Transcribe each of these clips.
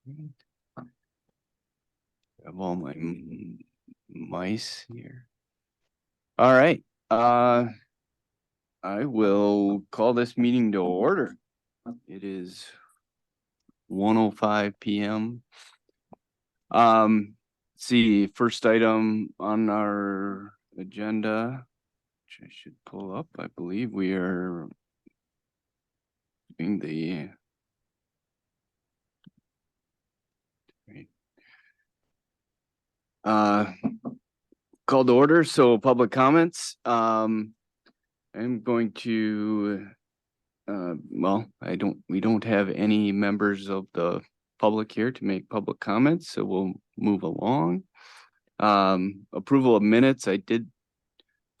I have all my mice here. All right. I will call this meeting to order. It is 1:05 p.m. Let's see, first item on our agenda, which I should pull up. I believe we are doing the call to order. So public comments. I'm going to well, we don't have any members of the public here to make public comments, so we'll move along. Approval of minutes. I did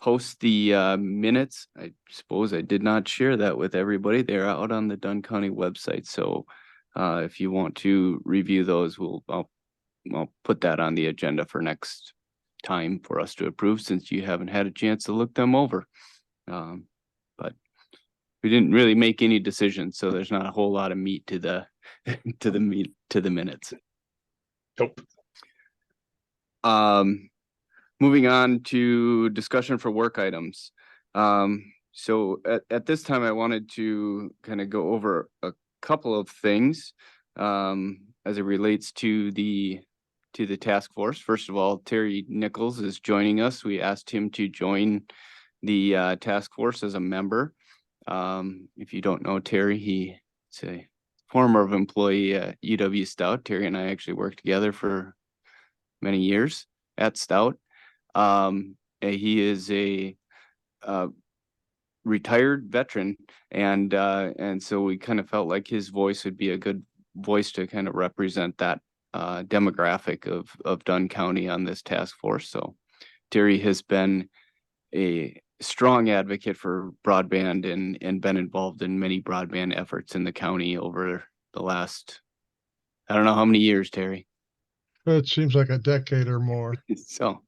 post the minutes. I suppose I did not share that with everybody. They're out on the Dunn County website. So if you want to review those, I'll put that on the agenda for next time for us to approve, since you haven't had a chance to look them over. But we didn't really make any decisions, so there's not a whole lot of meat to the to the minutes. Nope. Moving on to discussion for work items. So at this time, I wanted to kind of go over a couple of things as it relates to the task force. First of all, Terry Nichols is joining us. We asked him to join the task force as a member. If you don't know Terry, he's a former employee at UW Stout. Terry and I actually worked together for many years at Stout. He is a retired veteran, and so we kind of felt like his voice would be a good voice to kind of represent that demographic of Dunn County on this task force. So Terry has been a strong advocate for broadband and been involved in many broadband efforts in the county over the last, I don't know how many years, Terry. It seems like a decade or more. So,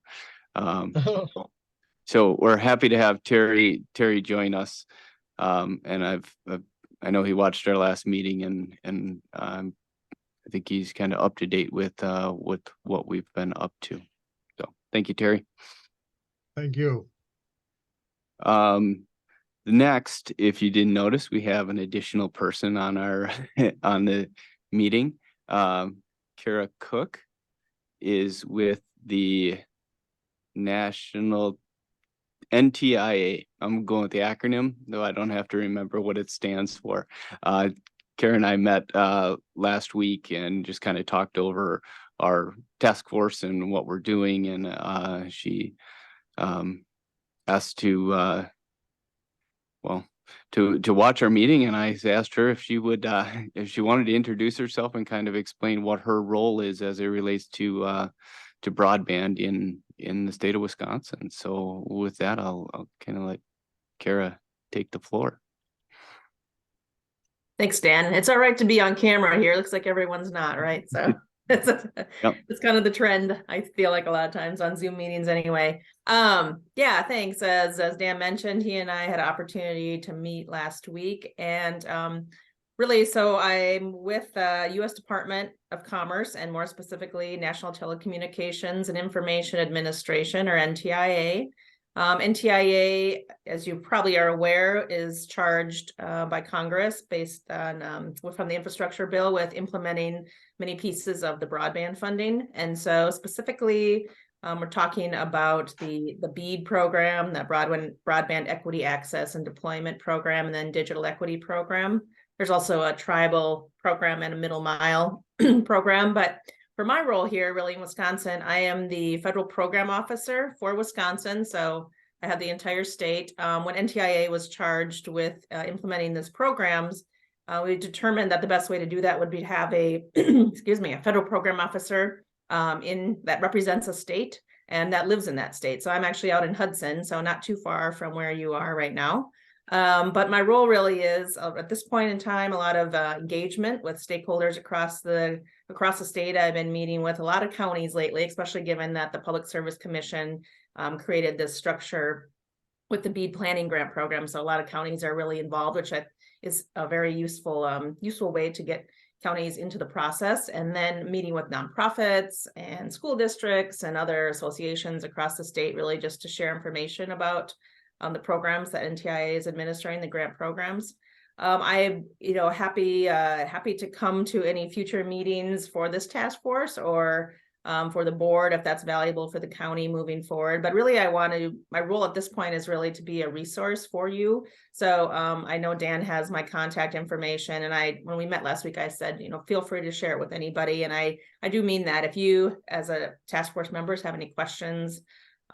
so we're happy to have Terry join us. And I know he watched our last meeting, and I think he's kind of up to date with what we've been up to. So thank you, Terry. Thank you. Next, if you didn't notice, we have an additional person on our on the meeting. Kara Cook is with the National NTIA. I'm going with the acronym, though I don't have to remember what it stands for. Kara and I met last week and just kind of talked over our task force and what we're doing, and she asked to watch our meeting, and I asked her if she would if she wanted to introduce herself and kind of explain what her role is as it relates to broadband in the state of Wisconsin. So with that, I'll kind of let Kara take the floor. Thanks, Dan. It's all right to be on camera here. Looks like everyone's not, right? So it's kind of the trend, I feel like, a lot of times on Zoom meetings anyway. Yeah, thanks. As Dan mentioned, he and I had an opportunity to meet last week, and really, so I'm with U.S. Department of Commerce, and more specifically National Telecommunications and Information Administration, or NTIA. NTIA, as you probably are aware, is charged by Congress based on from the infrastructure bill with implementing many pieces of the broadband funding. And so specifically, we're talking about the BEAD program, the Broadband Equity Access and Deployment Program, and then Digital Equity Program. There's also a tribal program and a middle mile program. But for my role here, really in Wisconsin, I am the federal program officer for Wisconsin. So I have the entire state. When NTIA was charged with implementing these programs, we determined that the best way to do that would be to have a, excuse me, a federal program officer that represents a state and that lives in that state. So I'm actually out in Hudson, so not too far from where you are right now. But my role really is, at this point in time, a lot of engagement with stakeholders across the state. I've been meeting with a lot of counties lately, especially given that the Public Service Commission created this structure with the BEAD planning grant program. So a lot of counties are really involved, which is a very useful way to get counties into the process, and then meeting with nonprofits and school districts and other associations across the state, really just to share information about the programs that NTIA is administering, the grant programs. I'm, happy to come to any future meetings for this task force or for the board, if that's valuable for the county moving forward. But really, my role at this point is really to be a resource for you. So I know Dan has my contact information, and when we met last week, I said, feel free to share it with anybody. And I do mean that. If you, as a task force members, have any questions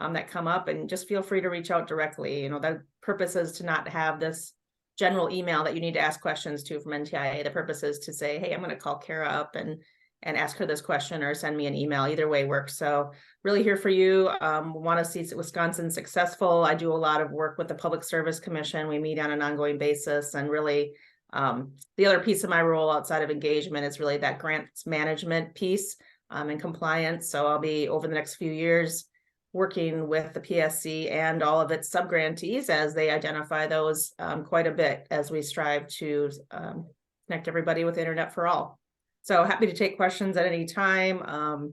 that come up, and just feel free to reach out directly. The purpose is to not have this general email that you need to ask questions to from NTIA. The purpose is to say, hey, I'm going to call Kara up and ask her this question, or send me an email. Either way works. So really here for you. Want to see Wisconsin successful. I do a lot of work with the Public Service Commission. We meet on an ongoing basis, and really the other piece of my role outside of engagement is really that grants management piece and compliance. So I'll be, over the next few years, working with the PSC and all of its subgrantees as they identify those quite a bit, as we strive to connect everybody with Internet for All. So happy to take questions at any time.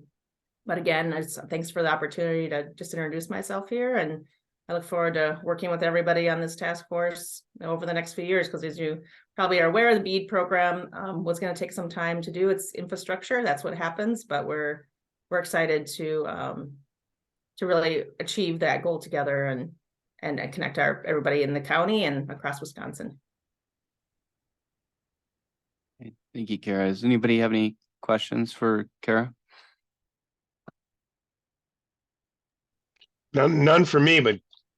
But again, thanks for the opportunity to just introduce myself here. And I look forward to working with everybody on this task force over the next few years, because as you probably are aware, the BEAD program was going to take some time to do its infrastructure. That's what happens. But we're excited to really achieve that goal together and connect everybody in the county and across Wisconsin. Thank you, Kara. Does anybody have any questions for Kara? None for me, but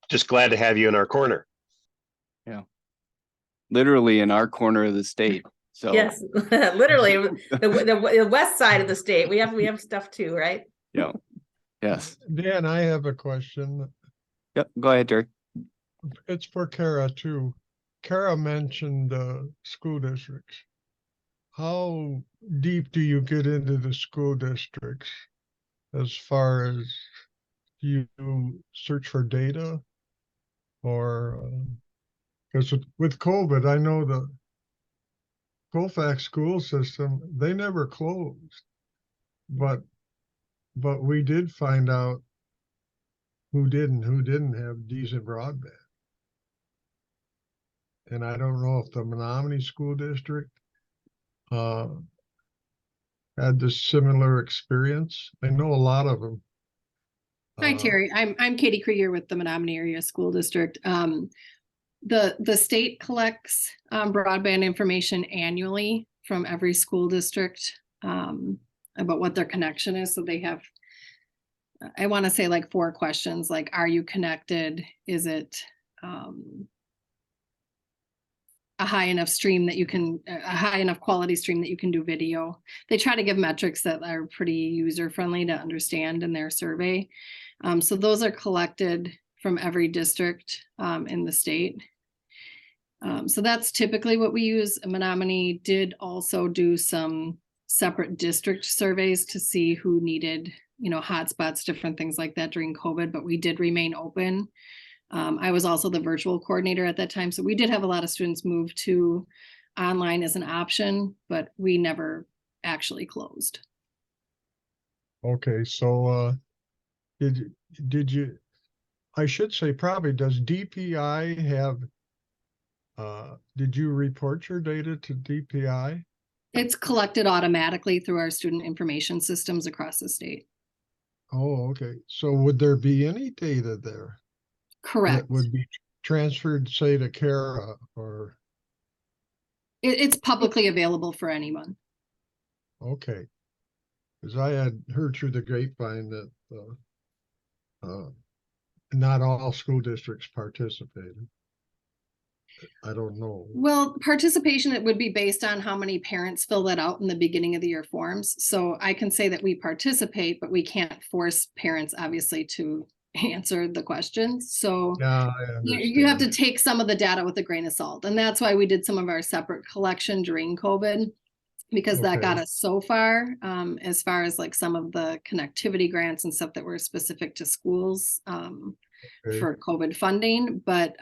just glad to have you in our corner. Yeah. Literally in our corner of the state. So yes, literally the west side of the state. We have stuff too, right? Yeah. Yes. Dan, I have a question. Yep. Go ahead, Terry. It's for Kara too. Kara mentioned school districts. How deep do you get into the school districts as far as you search for data? Or because with COVID, I know the Colfax school system, they never closed, but we did find out who didn't have decent broadband. And I don't know if the Menominee School District had this similar experience. I know a lot of them. Hi, Terry. I'm Katie Krieger with the Menominee Area School District. The state collects broadband information annually from every school district about what their connection is. So they have, I want to say, like 4 questions, like, are you connected? Is it a high enough stream that you can, a high enough quality stream that you can do video? They try to give metrics that are pretty user friendly to understand in their survey. So those are collected from every district in the state. So that's typically what we use. Menominee did also do some separate district surveys to see who needed, hotspots, different things like that during COVID, but we did remain open. I was also the virtual coordinator at that time. So we did have a lot of students move to online as an option, but we never actually closed. Okay, so did you, I should say probably, does DPI have, did you report your data to DPI? It's collected automatically through our student information systems across the state. Oh, okay. So would there be any data there? Correct. That would be transferred, say, to Kara, or? It's publicly available for anyone. Okay. Because I had heard through the grapevine that not all school districts participated. I don't know. Well, participation, it would be based on how many parents fill that out in the beginning of the year forms. So I can say that we participate, but we can't force parents, obviously, to answer the questions. So yeah, you have to take some of the data with a grain of salt. And that's why we did some of our separate collection during COVID, because that got us so far as like some of the connectivity grants and stuff that were specific to schools for COVID funding. But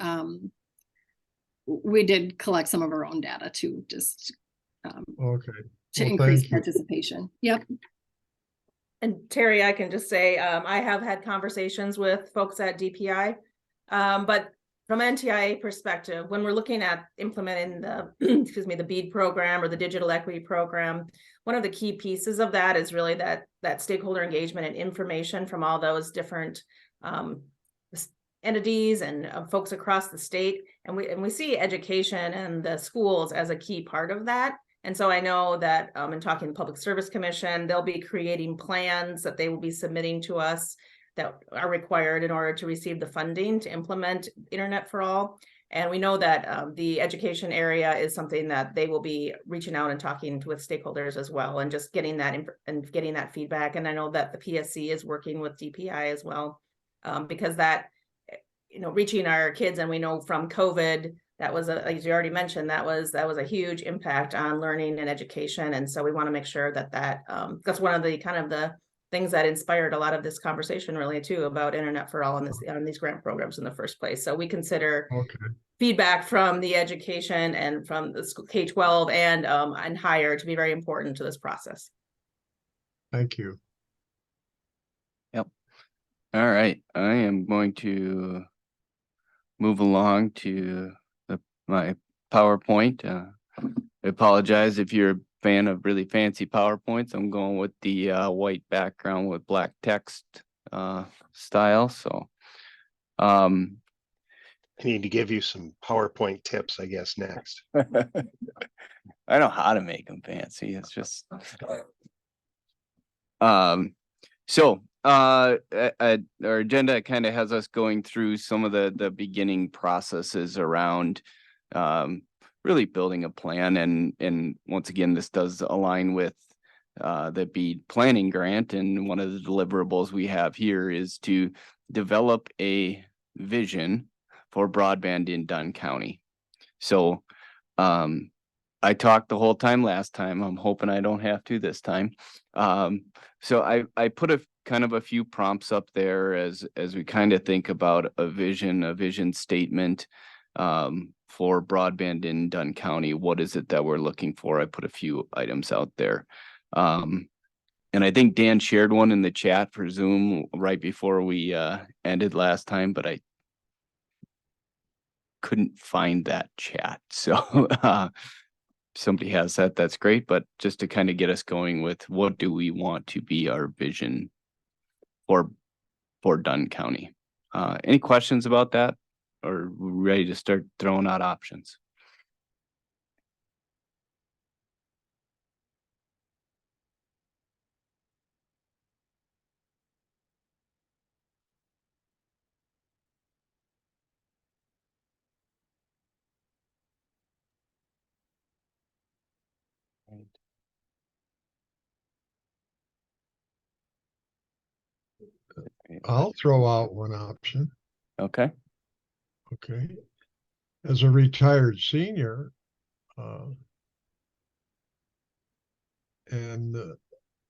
we did collect some of our own data too, just to Well, increase thank you. participation. Yep. And Terry, I can just say, I have had conversations with folks at DPI. But from an NTIA perspective, when we're looking at implementing the, excuse me, the BEAD program or the digital equity program, one of the key pieces of that is really that stakeholder engagement and information from all those different entities and folks across the state. And we see education and the schools as a key part of that. And so I know that in talking to the Public Service Commission, they'll be creating plans that they will be submitting to us that are required in order to receive the funding to implement Internet for All. And we know that the education area is something that they will be reaching out and talking with stakeholders as well, and just getting that and getting that feedback. And I know that the PSC is working with DPI as well, because that, reaching our kids, and we know from COVID, that was as you already mentioned, that was a huge impact on learning and education. And so we want to make sure that that's one of the kind of the things that inspired a lot of this conversation really too about Internet for All on these grant programs in the first place. So we consider feedback from the education and from the school K-12 and higher to be very important to this process. Thank you. Yep. All right. I am going to move along to my PowerPoint. I apologize if you're a fan of really fancy PowerPoints. I'm going with the white background with black text style. So I need to give you some PowerPoint tips, I guess, next. I know how to make them fancy. It's just our agenda kind of has us going through some of the beginning processes around really building a plan, and once again, this does align with the BEAD planning grant, and one of the deliverables we have here is to develop a vision for broadband in Dunn County. So I talked the whole time last time. I'm hoping I don't have to this time. So I put a few prompts up there as we kind of think about a vision statement for broadband in Dunn County. What is it that we're looking for? I put a few items out there. And I think Dan shared one in the chat for Zoom right before we ended last time, but I couldn't find that chat. So somebody has that, that's great. But just to kind of get us going with what do we want to be our vision for Dunn County? Any questions about that? Or we ready to start throwing out options? I'll throw out one option. Okay. Okay. As a retired senior, and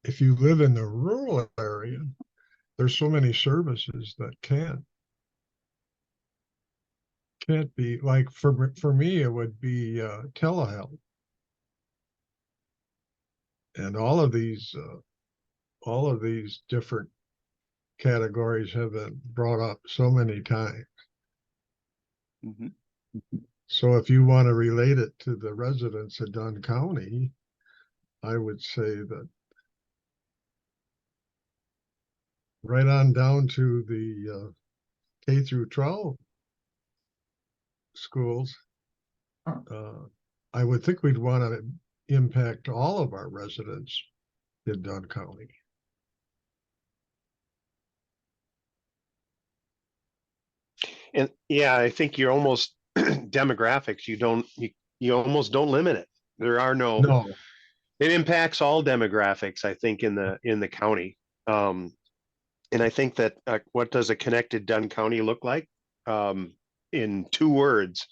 if you live in the rural area, there's so many services that can't be, like for me, it would be telehealth. And all of these different categories have been brought up so many times. Mm-hmm. So if you want to relate it to the residents of Dunn County, I would say that right on down to the K through 12 schools, I would think we'd want to impact all of our residents in Dunn County. And yeah, I think you're almost demographics. You almost don't limit it. There are no. It impacts all demographics, I think, in the county. And I think that what does a connected Dunn County look like? In 2 words: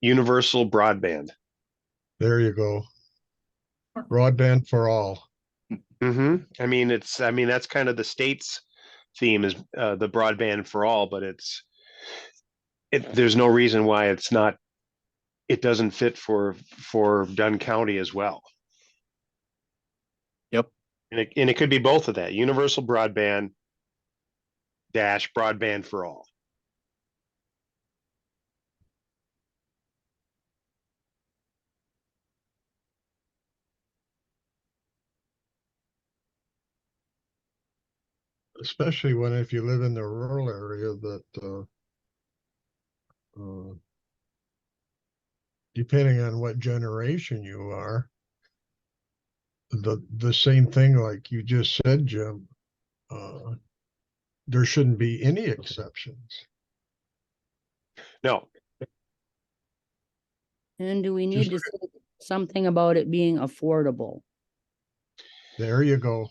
universal broadband. There you go. Broadband for all. Mm-hmm. I mean, that's kind of the state's theme is the broadband for all, but there's no reason why it doesn't fit for Dunn County as well. And it could be both of that, universal broadband dash broadband for all. Especially when if you live in the rural area that depending on what generation you are, the same thing like you just said, Jim, there shouldn't be any exceptions. No, And do we need to Just- say something about it being affordable? There you go.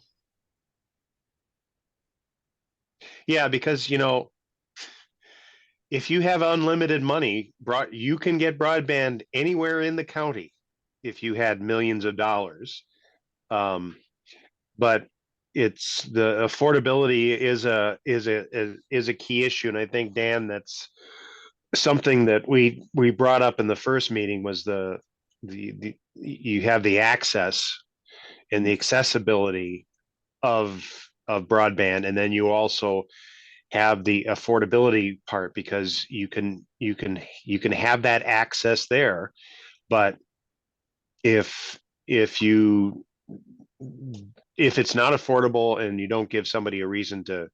yeah, because if you have unlimited money, you can get broadband anywhere in the county if you had millions of dollars. But it's the affordability is a key issue, and I think, Dan, that's something that we brought up in the first meeting was the you have the access and the accessibility of broadband, and then you also have the affordability part, because you can have that access there, but if you if it's not affordable and you don't give somebody a reason to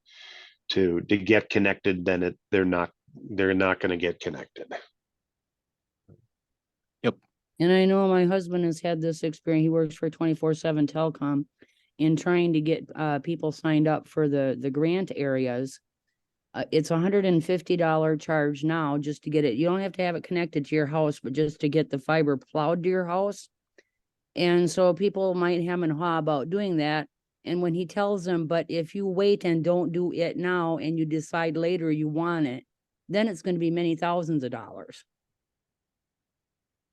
get connected, then they're not going to get connected. And I know my husband has had this experience. He works for 24/7 telecom in trying to get people signed up for the grant areas. It's $150 charge now just to get it. You don't have to have it connected to your house, but just to get the fiber plowed to your house. And so people might hem and haw about doing that. And when he tells them, but if you wait and don't do it now and you decide later you want it, then it's going to be many thousands of dollars.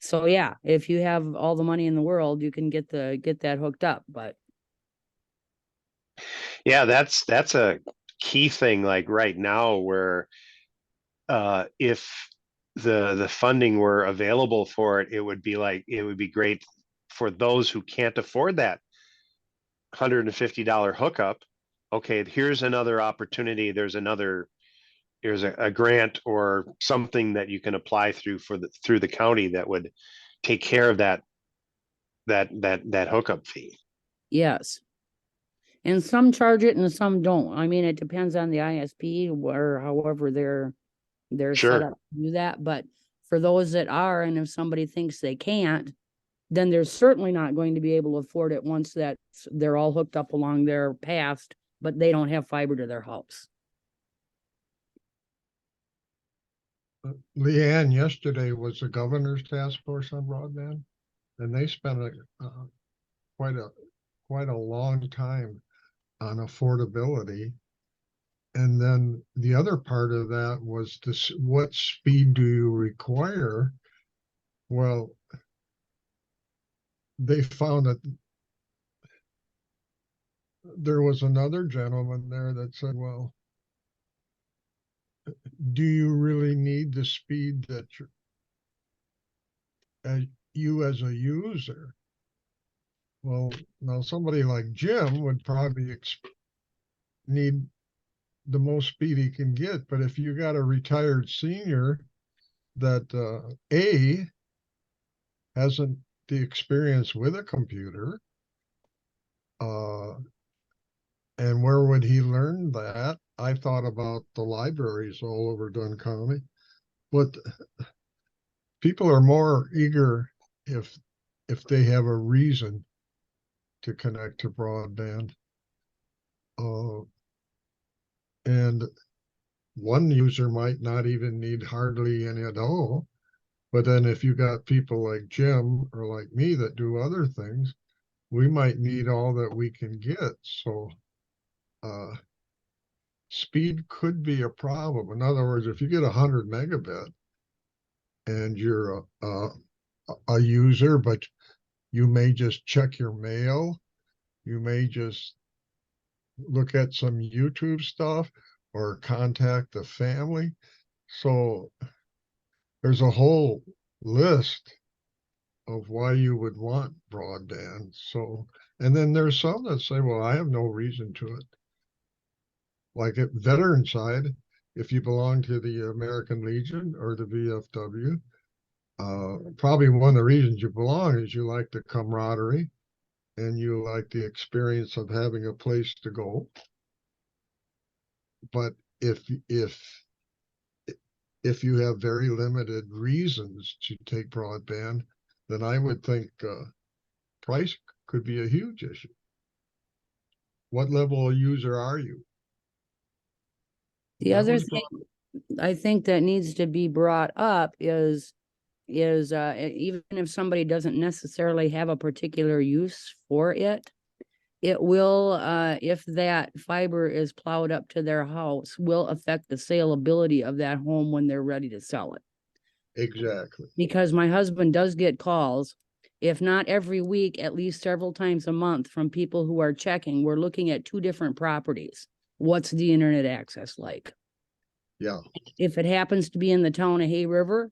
So yeah, if you have all the money in the world, you can get that hooked up, but Yeah, that's a key thing, like right now, where if the funding were available for it, it would be great for those who can't afford that $150 hookup. Okay, here's another opportunity. There's a grant or something that you can apply through through the county that would take care of that hookup fee. yes. And some charge it and some don't. I mean, it depends on the ISP or however they're set Sure. up to do that. But for those that are, and if somebody thinks they can't, then they're certainly not going to be able to afford it once they're all hooked up along their past, but they don't have fiber to their house. Leanne, yesterday was the governor's task force on broadband, and they spent quite a long time on affordability. And then the other part of that was this: what speed do you require? Well, they found that there was another gentleman there that said, well, do you really need the speed that you as a user? Well, now somebody like Jim would probably need the most speed he can get, but if you got a retired senior that hasn't the experience with a computer, and where would he learn that? I thought about the libraries all over Dunn County, but people are more eager if they have a reason to connect to broadband. And one user might not even need hardly any at all. But then if you got people like Jim or like me that do other things, we might need all that we can get. So speed could be a problem. In other words, if you get 100 megabit and you're a user, but you may just check your mail, you may just look at some YouTube stuff or contact the family. So there's a whole list of why you would want broadband. So, and then there's some that say, well, I have no reason to it. Like at veteran side, if you belong to the American Legion or the VFW, probably one of the reasons you belong is you like the camaraderie and you like the experience of having a place to go. But if you have very limited reasons to take broadband, then I would think price could be a huge issue. What level of user are you? The That other was thing I think that needs to be brought up is even if somebody doesn't necessarily have a particular use for it, it will, if that fiber is plowed up to their house, will affect the saleability of that home when they're ready to sell it. exactly. Because my husband does get calls, if not every week, at least several times a month, from people who are checking. We're looking at 2 different properties. What's the internet access like? Yeah. If it happens to be in the town of Hay River,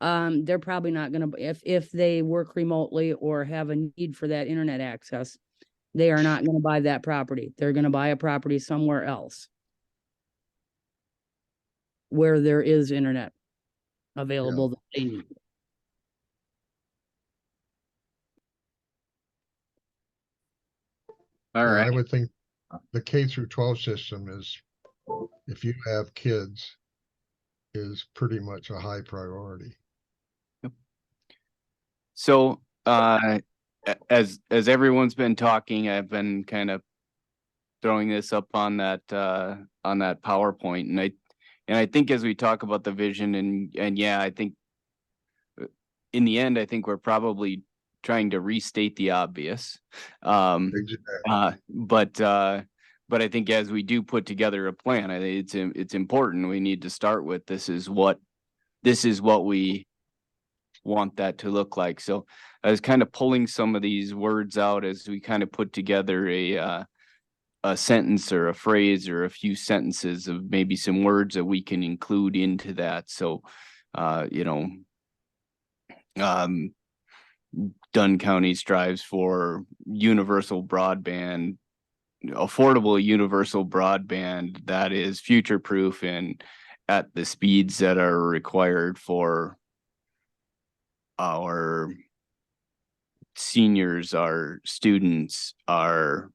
they're probably not gonna, if they work remotely or have a need for that internet access, they are not gonna buy that property. They're gonna buy a property somewhere else where there is internet available that they need. All Yeah, right. I would think the K through 12 system is, if you have kids, is pretty much a high priority. So, as everyone's been talking, I've been kind of throwing this up on that PowerPoint, and I think as we talk about the vision and yeah, I think in the end, I think we're probably trying to restate the obvious. Exactly. But I think as we do put together a plan, I think it's important. We need to start with this is what we want that to look like. So I was kind of pulling some of these words out as we kind of put together a sentence or a phrase or a few sentences of maybe some words that we can include into that. So, Dunn County strives for universal broadband, affordable universal broadband that is future proof and at the speeds that are required for our seniors, our students, our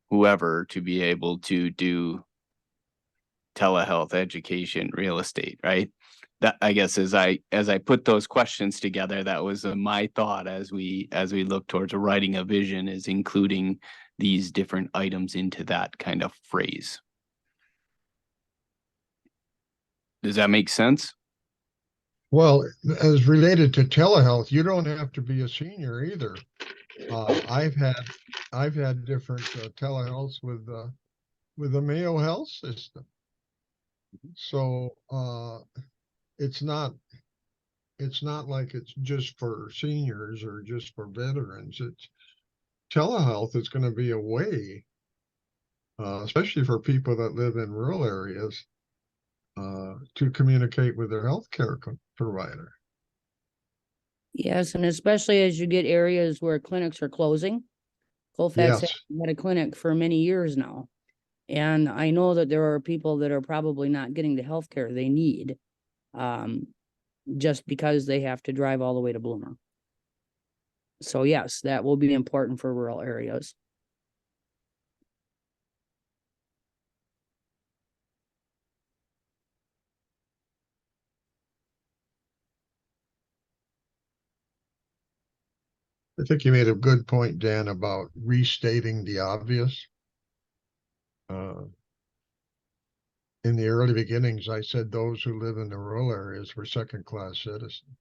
whoever to be able to do telehealth, education, real estate, right? That, I guess, as I put those questions together, that was my thought as we look towards writing a vision, is including these different items into that kind of phrase. Does that make sense? Well, as related to telehealth, you don't have to be a senior either. I've had different telehealths with the Mayo Health system. So it's not like it's just for seniors or just for veterans. It's telehealth is going to be a way, especially for people that live in rural areas, to communicate with their healthcare provider. Yes, and especially as you get areas where clinics are closing. Colfax has Yes. had a clinic for many years now. And I know that there are people that are probably not getting the health care they need, just because they have to drive all the way to Bloomer. So yes, that will be important for rural areas. I think you made a good point, Dan, about restating the obvious. In the early beginnings, I said those who live in the rural areas were second-class citizens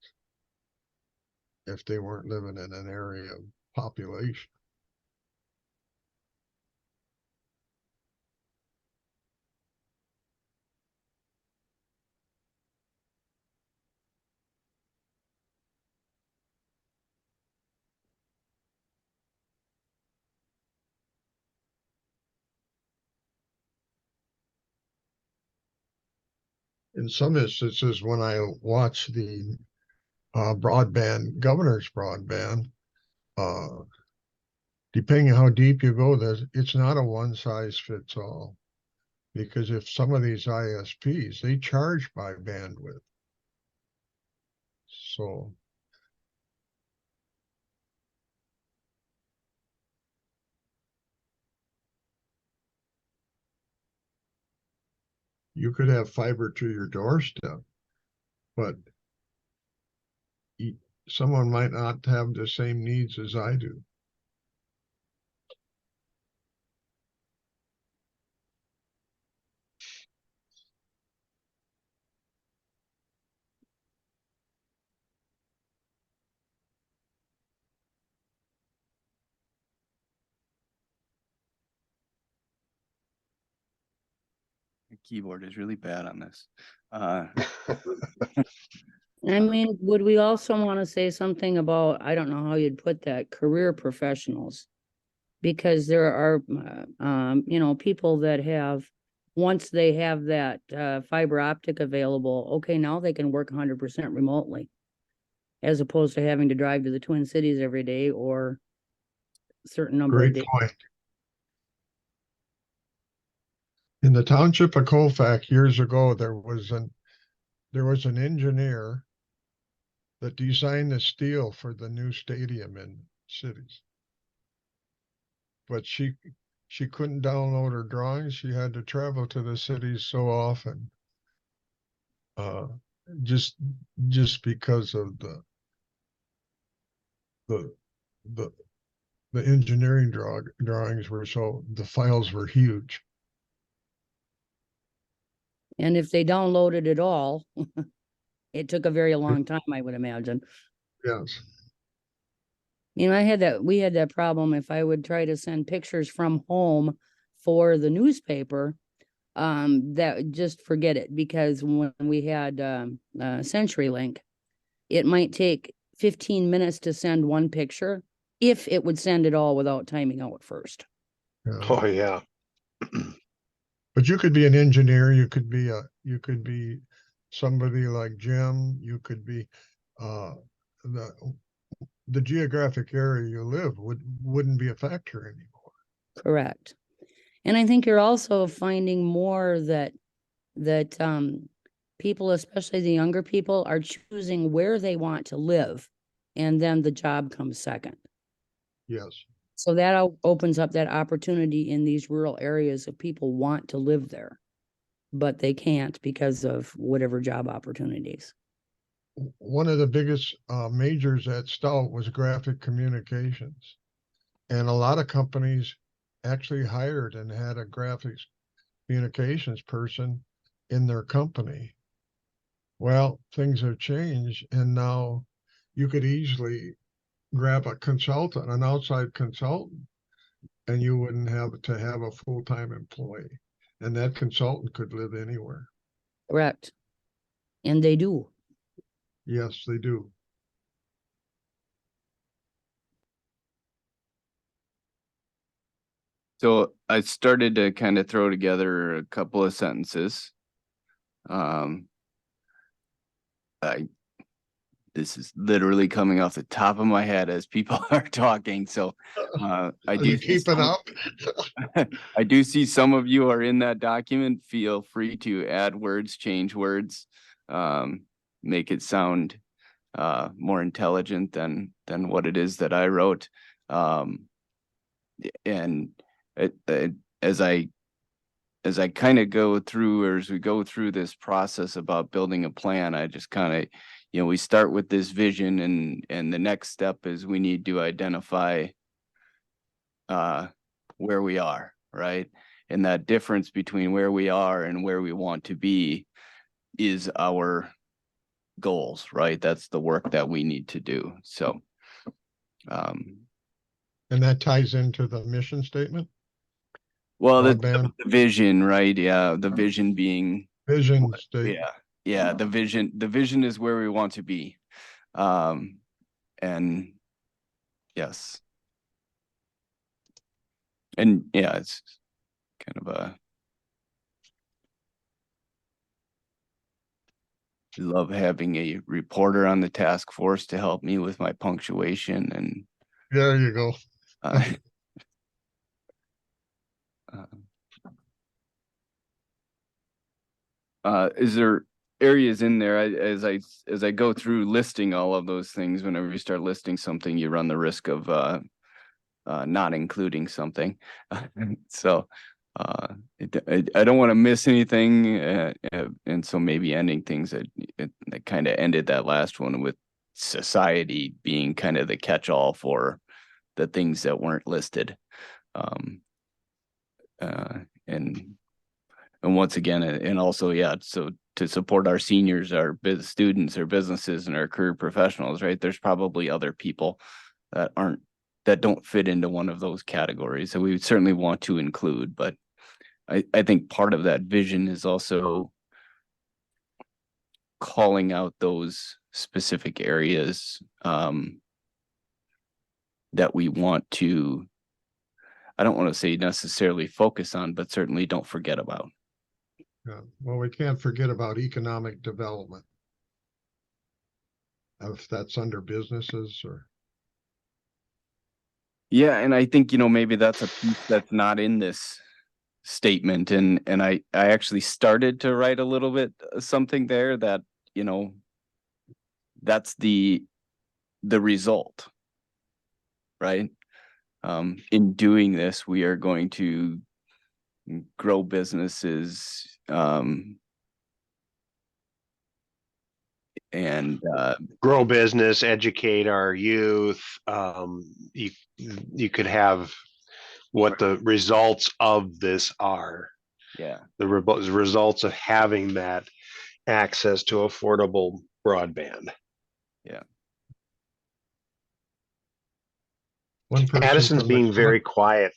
if they weren't living in an area of population. In some instances, when I watch the broadband, governor's broadband, uh, depending on how deep you go, it's not a one size fits all. Because if some of these ISPs, they charge by bandwidth. So you could have fiber to your doorstep, but someone might not have the same needs as I do. The keyboard is really bad on this. I mean, would we also want to say something about, I don't know how you'd put that, career professionals? Because there are, you know, people that have, once they have that fiber optic available, okay, now they can work 100% remotely, as opposed to having to drive to the Twin Cities every day or certain number of Great days. point. In the township of Colfax years ago, there was an engineer that designed the steel for the new stadium in cities. But she couldn't download her drawings. She had to travel to the cities so often. Just because of the the the engineering drawings were so, the files were huge. And if they downloaded it all, it took a very long time, I would imagine. Yes. You know, we had that problem. If I would try to send pictures from home for the newspaper, that just forget it, because when we had CenturyLink, it might take 15 minutes to send one picture if it would send it all without timing out first. Yeah. Oh, yeah. But you could be an engineer, you could be somebody like Jim, you could be the geographic area you live wouldn't be a factor anymore. Correct. And I think you're also finding more that people, especially the younger people, are choosing where they want to live, and then the job comes second. Yes. So that opens up that opportunity in these rural areas if people want to live there, but they can't because of whatever job opportunities. One of the biggest majors at Stout was graphic communications. And a lot of companies actually hired and had a graphics communications person in their company. Well, things have changed, and now you could easily grab a consultant, an outside consultant, and you wouldn't have to have a full-time employee. And that consultant could live anywhere. Correct. And they do. Yes, they do. So I started to kind of throw together a couple of sentences. This is literally coming off the top of my head as people are talking. So I Are do you keeping up? I do see some of you are in that document. Feel free to add words, change words, make it sound more intelligent than what it is that I wrote. And as I kind of go through, or as we go through this process about building a plan, I just kind of, you know, we start with this vision, and the next step is we need to identify where we are, right? And that difference between where we are and where we want to be is our goals, right? That's the work that we need to do. So And that ties into the mission statement? well, the Broadband vision, right? Yeah, the vision being vision statement. yeah, the vision is where we want to be. And yes. And yeah, it's kind of a love having a reporter on the task force to help me with my punctuation and There you go. uh, is there areas in there as I go through listing all of those things, whenever you start listing something, you run the risk of not including something. So I don't want to miss anything, and so maybe ending things that kind of ended that last one with society being kind of the catch-all for the things that weren't listed. And once again, and also, yeah, so to support our seniors, our students, our businesses, and our career professionals, right? There's probably other people that don't fit into one of those categories that we would certainly want to include. But I think part of that vision is also calling out those specific areas that we want to, I don't want to say necessarily focus on, but certainly don't forget about. Yeah. Well, we can't forget about economic development. If that's under businesses or. Yeah, and I think, maybe that's a piece that's not in this statement. And I actually started to write a little bit something there that, that's the result, right? In doing this, we are going to grow businesses, and Grow business, educate our youth. You could have what the results of this are. yeah, The results of having that access to affordable broadband. yeah. One person Addison's from the being very quiet.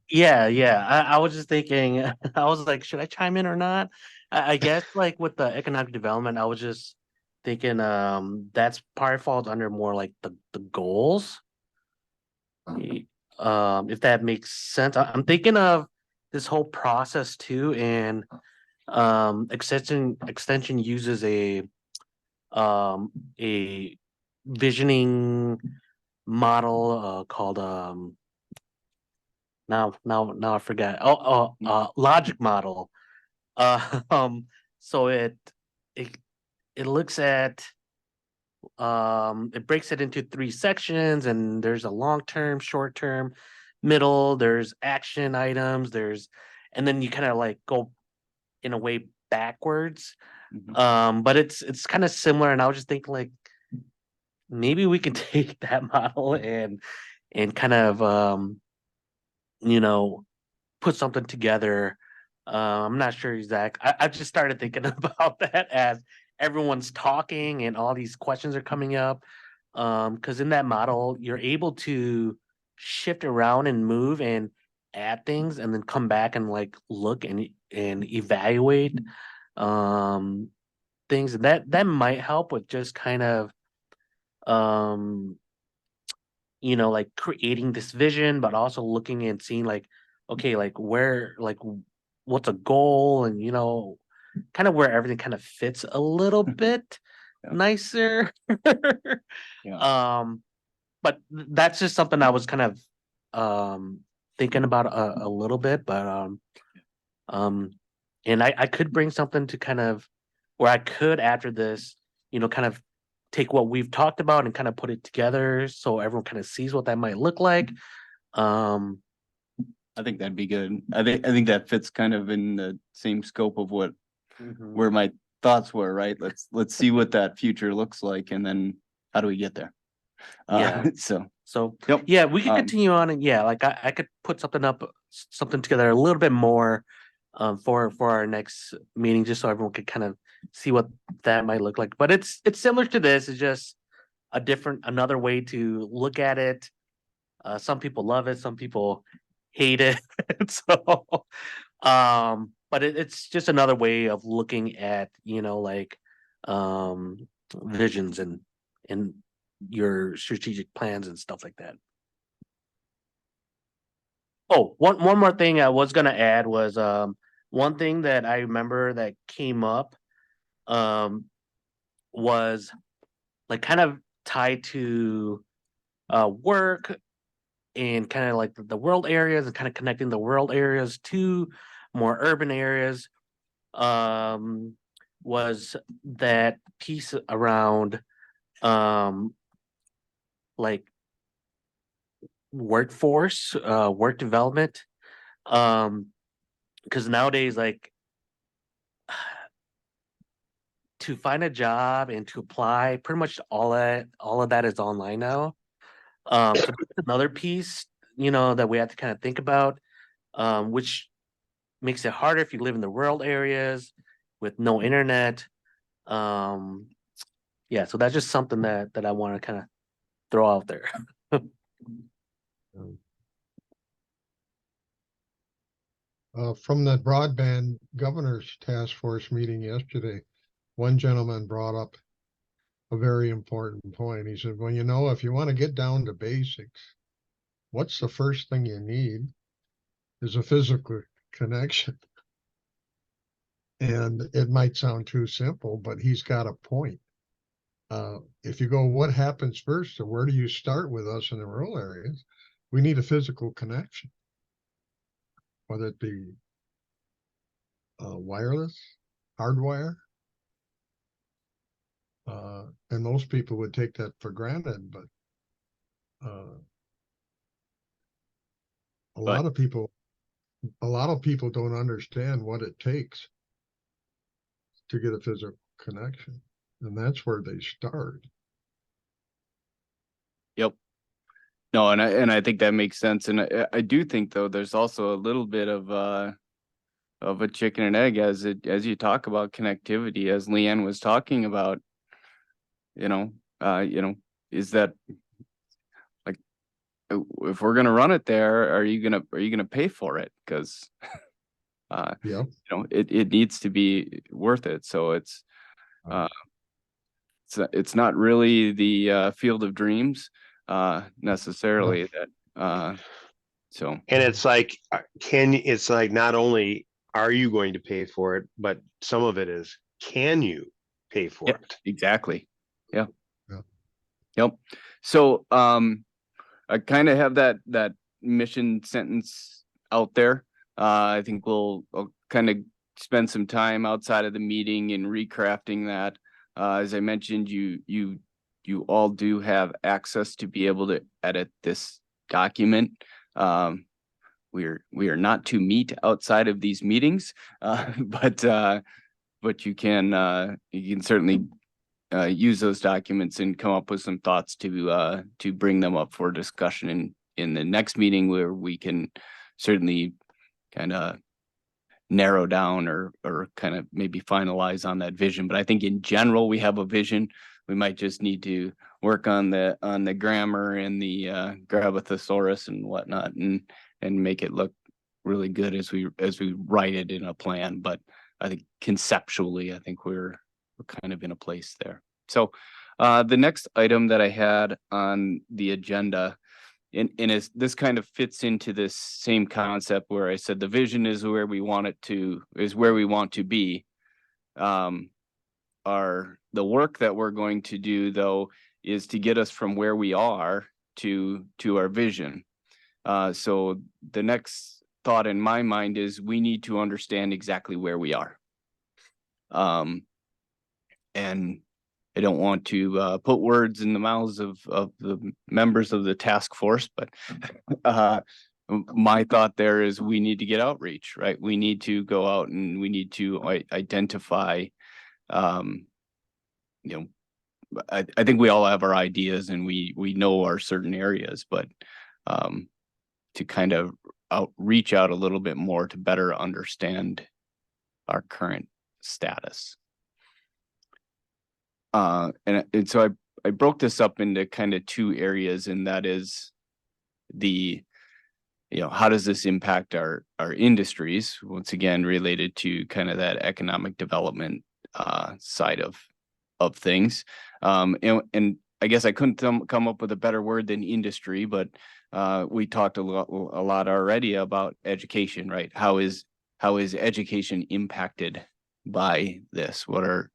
Yeah, yeah. I was just thinking, I was like, should I chime in or not? I guess like with the economic development, I was just thinking that's part falls under more like the goals. If that makes sense. I'm thinking of this whole process too, and extension uses a visioning model called now I forgot. Logic model. So it it looks at it breaks it into 3 sections, and there's a long term, short term, middle. There's action items. And then you kind of like go in a way backwards. But it's kind of similar, and I was just thinking like maybe we can take that model and kind of put something together. I'm not sure exact. I just started thinking about that as everyone's talking and all these questions are coming up. Because in that model, you're able to shift around and move and add things, and then come back and like look and evaluate things. And that might help with just kind of like creating this vision, but also looking and seeing like, okay, like where, like what's a goal, and kind of where everything kind of fits a little bit nicer. Yeah. But that's just something I was kind of thinking about a little bit, but and I could bring something to kind of where I could after this, kind of take what we've talked about and kind of put it together so everyone kind of sees what that might look like. I think that'd be good. I think that fits kind of in the same scope of what where my thoughts were, right? Let's see what that future looks like, and then how do we get there? Yeah. So Yep. Yeah, we can continue on, and yeah, like I could put something together a little bit more for our next meeting, just so everyone could kind of see what that might look like. But it's similar to this. It's just another way to look at it. Some people love it, some people hate it. So but it's just another way of looking at like visions and your strategic plans and stuff like that. Oh, one more thing I was gonna add was one thing that I remember that came up was like kind of tied to work and kind of like the world areas and kind of connecting the world areas to more urban areas, was that piece around like workforce, work development. Because nowadays, like to find a job and to apply, pretty much all of that is online now. So that's another piece, that we have to kind of think about, which makes it harder if you live in the rural areas with no internet. Yeah, so that's just something that I want to kind of throw out there. From that broadband governor's task force meeting yesterday, one gentleman brought up a very important point. He said, well, if you want to get down to basics, what's the first thing you need is a physical connection. And it might sound too simple, but he's got a point. If you go, what happens first, or where do you start with us in the rural areas? We need a physical connection, whether it be wireless, hardwire. And most people would take that for granted, but a lot of people don't understand what it takes to get a physical connection, and that's where they start. Yep. No, and I think that makes sense. And I do think though there's also a little bit of a chicken and egg as you talk about connectivity, as Leanne was talking about, is that like if we're gonna run it there, are you gonna pay for it? Because Yeah. It needs to be worth it. So it's not really the field of dreams necessarily that so. And it's like, it's like, not only are you going to pay for it, but some of it is, can you pay for Yep, it? exactly. Yeah. Yeah. Yep. So I kind of have that mission sentence out there. I think I'll kind of spend some time outside of the meeting and recrafting that. As I mentioned, you all do have access to be able to edit this document. We are not to meet outside of these meetings, but you can certainly use those documents and come up with some thoughts to bring them up for discussion in the next meeting, where we can certainly kind of narrow down or kind of maybe finalize on that vision. But I think in general we have a vision. We might just need to work on the grammar and the grab a thesaurus and whatnot, and make it look really good as we write it in a plan. But I think conceptually, I think we're kind of in a place there. So the next item that I had on the agenda, and this kind of fits into this same concept where I said the vision is where we want to be. The work that we're going to do though is to get us from where we are to our vision. So the next thought in my mind is we need to understand exactly where we are. And I don't want to put words in the mouths of the members of the task force, but my thought there is we need to get outreach, right? We need to go out and we need to identify, I think we all have our ideas and we know our certain areas, but to kind of reach out a little bit more to better understand our current status. And so I broke this up into kind of two areas, and that is how does this impact our industries, once again related to kind of that economic development side of things. And I guess I couldn't come up with a better word than industry, but we talked a lot already about education, right? How is how is education impacted by this? What are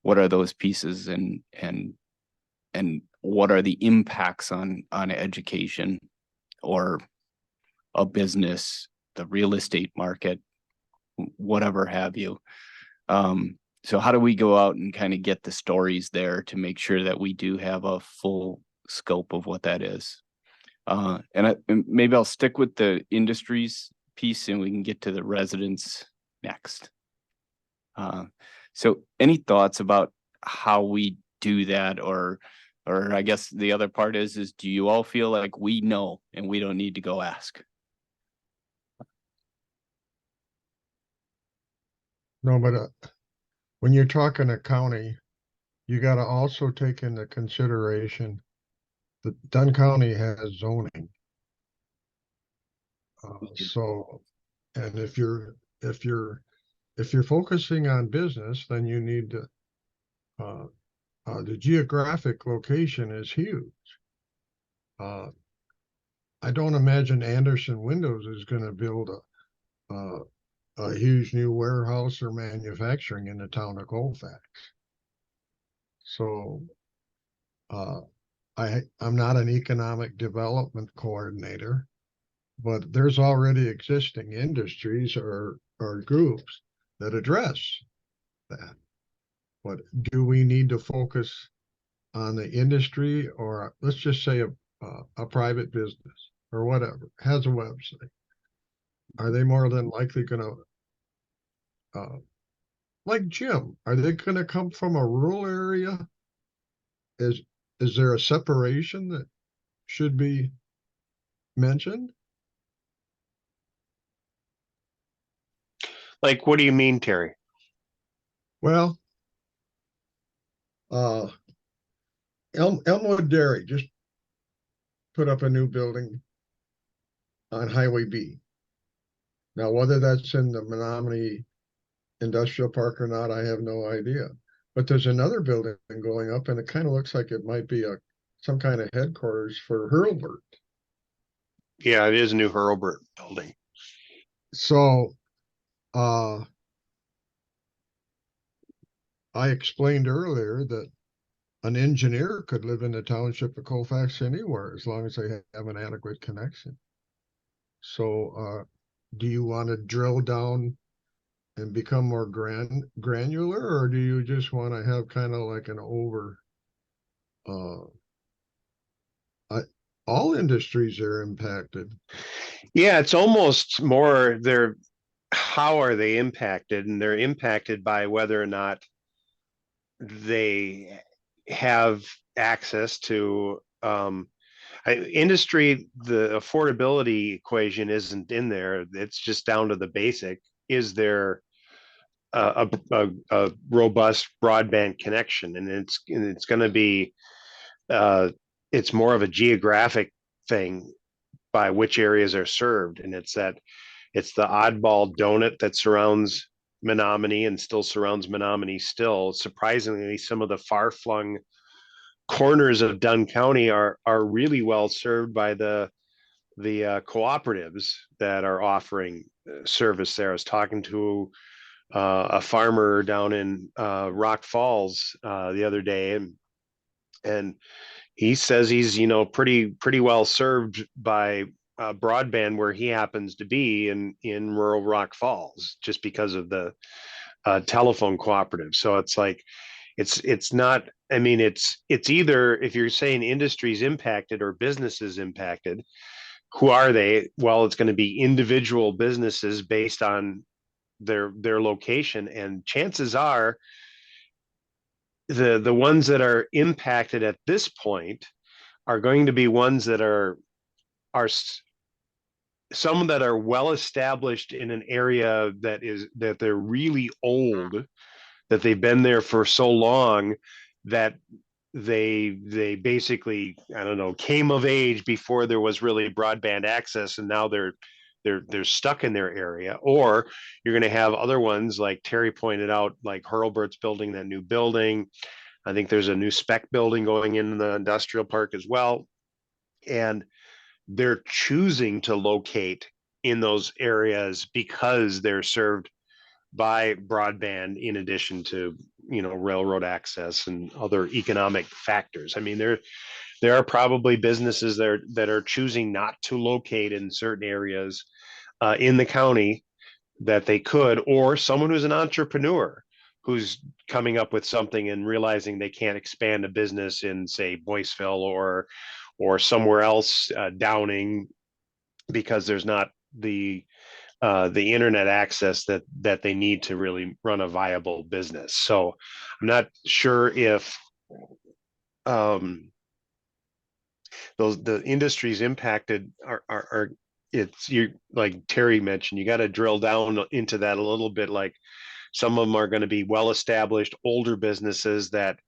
those pieces, and what are the impacts on education or a business, the real estate market, whatever have you. So how do we go out and kind of get the stories there to make sure that we do have a full scope of what that is? And maybe I'll stick with the industries piece and we can get to the residents next. So any thoughts about how we do that, or I guess the other part is do you all feel like we know and we don't need to go ask? No, but when you're talking a county, you got to also take into consideration that Dunn County has zoning. So, and if you're focusing on business, then you need to. The geographic location is huge. I don't imagine Anderson Windows is going to build a huge new warehouse or manufacturing in the town of Colfax. So I'm not an economic development coordinator, but there's already existing industries or groups that address that. But do we need to focus on the industry, or let's just say a private business or whatever has a website? Are they more than likely going to, like Jim, are they going to come from a rural area? Is there a separation that should be mentioned? Like, what do you mean, Terry? Well, Elmwood Dairy just put up a new building on Highway B. Now, whether that's in the Menominee Industrial Park or not, I have no idea. But there's another building going up, and it kind of looks like it might be some kind of headquarters for Hurlburt. Yeah, it is a new Hurlburt building. So, I explained earlier that an engineer could live in the township of Colfax anywhere as long as they have an adequate connection. So, do you want to drill down and become more granular, or do you just want to have kind of like an all industries are impacted? Yeah, it's almost more how are they impacted, and they're impacted by whether or not they have access to industry. The affordability equation isn't in there. It's just down to the basic. Is there a robust broadband connection? And it's going to be it's more of a geographic thing by which areas are served, and it's the oddball donut that surrounds Menominee and still surrounds Menominee still. Surprisingly, some of the far-flung corners of Dunn County are really well served by the cooperatives that are offering service there. I was talking to a farmer down in Rock Falls the other day, and he says he's pretty well served by broadband where he happens to be in rural Rock Falls, just because of the telephone cooperative. So it's like it's not. I mean, it's either, if you're saying industries impacted or businesses impacted, who are they? Well, it's going to be individual businesses based on their location, and chances are the ones that are impacted at this point are going to be ones that are some that are well established in an area that they're really old, that they've been there for so long that they basically, I don't know, came of age before there was really broadband access, and now they're stuck in their area. Or you're going to have other ones, like Terry pointed out, like Hurlburt's building that new building. I think there's a new spec building going in the industrial park as well, and they're choosing to locate in those areas because they're served by broadband in addition to, you know, railroad access and other economic factors. I mean, there are probably businesses there that are choosing not to locate in certain areas in the county that they could, or someone who's an entrepreneur who's coming up with something and realizing they can't expand a business in, say, Boyceville or somewhere else, Downing, because there's not the internet access that they need to really run a viable business. So I'm not sure if the industries impacted are it's, you, like Terry mentioned, you got to drill down into that a little bit. Like, some of them are going to be well established older businesses that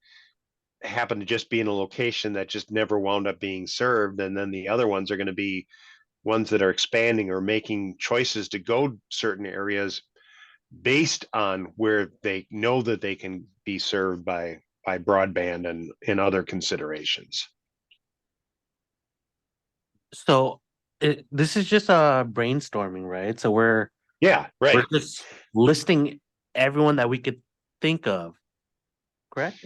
happen to just be in a location that just never wound up being served, and then the other ones are going to be ones that are expanding or making choices to go certain areas based on where they know that they can be served by broadband and other considerations. So this is just brainstorming, right? So Yeah, right. we're just listing everyone that we could think of, correct?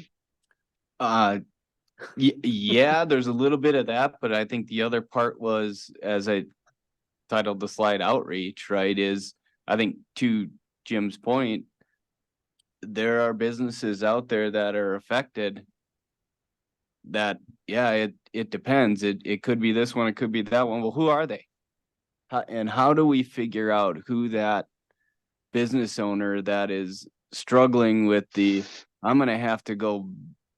Yeah, there's a little bit of that, but I think the other part was, as I titled the slide, outreach, right? Is, I think, to Jim's point, there are businesses out there that are affected that, yeah, it depends. It could be this one, it could be that one. Well, who are they? And how do we figure out who that business owner that is struggling with I'm going to have to go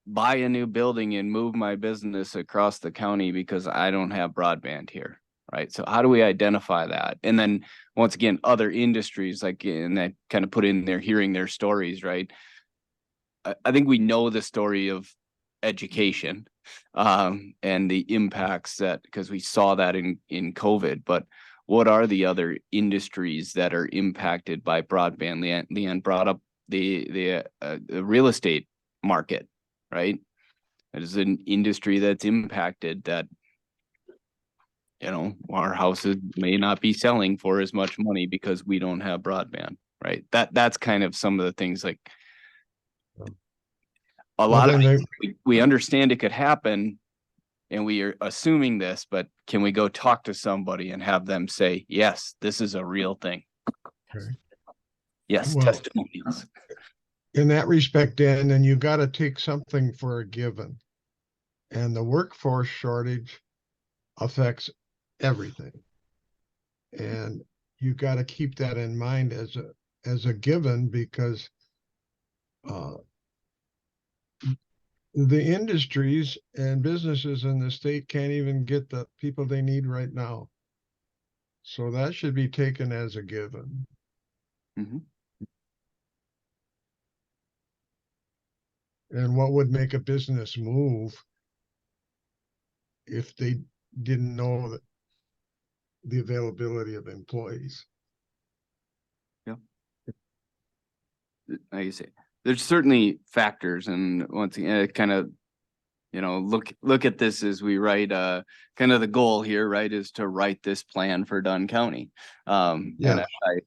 buy a new building and move my business across the county because I don't have broadband here, right? So how do we identify that? And then once again, other industries, like, and that kind of put in there, hearing their stories, right? I think we know the story of education and the impacts that, because we saw that in COVID, but what are the other industries that are impacted by broadband? Leanne brought up the real estate market, right? It is an industry that's impacted that, you know, our houses may not be selling for as much money because we don't have broadband, right? That's kind of some of the things, like, a lot of we understand it could happen and we are assuming this, but can we go talk to somebody and have them say, yes, this is a real thing? Okay. Yes, Well, testimonials. In that respect, Dan, then you got to take something for a given. And the workforce shortage affects everything. And you got to keep that in mind as a given, because the industries and businesses in the state can't even get the people they need right now. So that should be taken as a given. Mm-hmm. And what would make a business move if they didn't know that the availability of employees? Yeah. Like you say, there's certainly factors, and once again, kind of, you know, look at this as we write, kind of the goal here, right, is to write this plan for Dunn County. And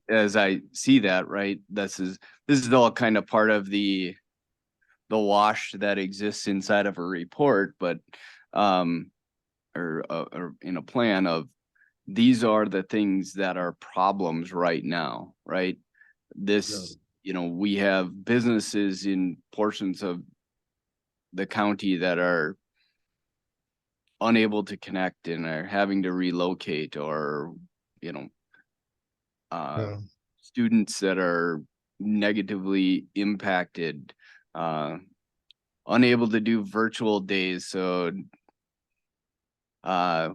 as I see that, right, this is all kind of part of the wash that exists inside of a report, but or in a plan of, these are the things that are problems right now, right? This, you know, we have businesses in portions of the county that are unable to connect and are having to relocate, or, you know, students that are negatively impacted, unable to do virtual days. So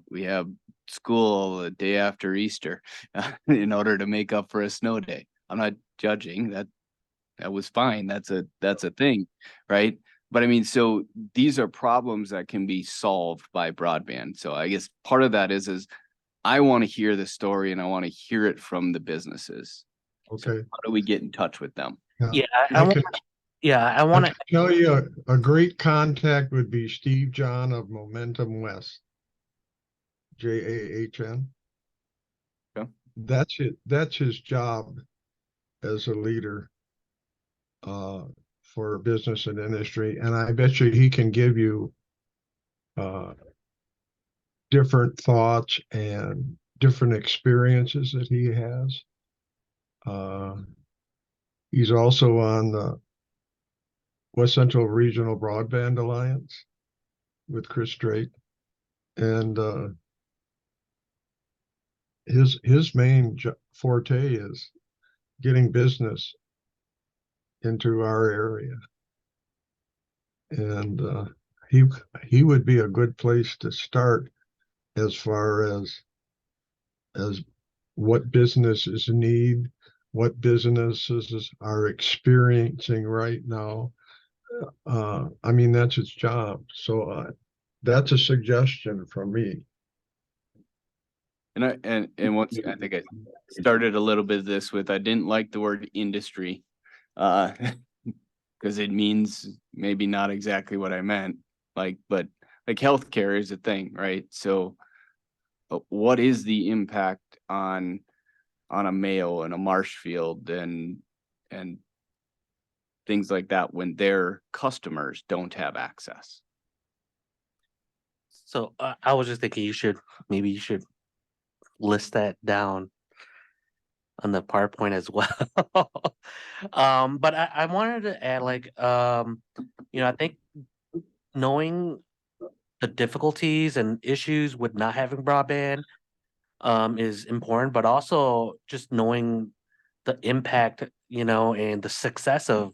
we have school the day after Easter in order to make up for a snow day. I'm not judging that. That was fine. That's a thing, right? But I mean, so these are problems that can be solved by broadband. So I guess part of that is I want to hear the story and I want to hear it from the businesses. Okay. So how do we get in touch with them? Yeah, I want to tell you a great contact would be Steve John of Momentum West. JAHN. Okay. That's it. That's his job as a leader for business and industry. And I bet you he can give you uh, different thoughts and different experiences that he has. He's also on the West Central Regional Broadband Alliance with Chris Strait, and his main forte is getting business into our area, and he he would be a good place to start as far as what businesses need, what businesses are experiencing right now. I mean, that's his job. So that's a suggestion from me. And once I think I started a little bit of this with, I didn't like the word industry. Because it means maybe not exactly what I meant. But healthcare is a thing, right? So what is the impact on a Mayo and a Marshfield and things like that when their customers don't have access? So I was just thinking maybe you should list that down on the PowerPoint as well. But I wanted to add I think knowing the difficulties and issues with not having broadband is important, but also just knowing the impact, and the success of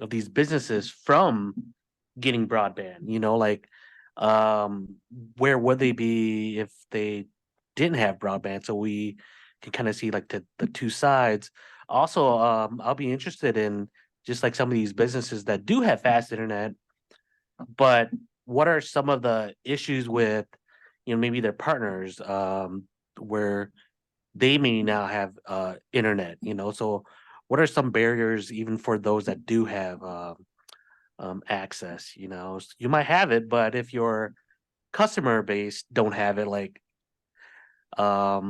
these businesses from getting broadband, um, where would they be if they didn't have broadband? So we can kind of see like the two sides. Also, I'll be interested in just like some of these businesses that do have fast internet, but what are some of the issues with, maybe their partners, where they may now have internet, so what are some barriers even for those that do have access? You might have it, but if your customer base don't have it, how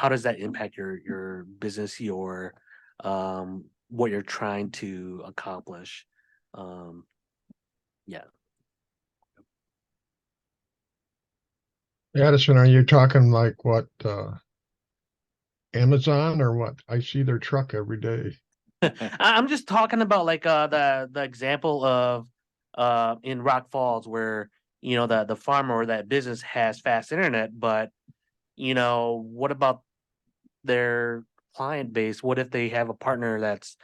does that impact your business, your what you're trying to accomplish? um yeah. Addison, are you talking like what, Amazon or what? I see their truck every day. I'm just talking about the example of in Rock Falls where the farmer or that business has fast internet, but what about their client base? What if they have a partner that's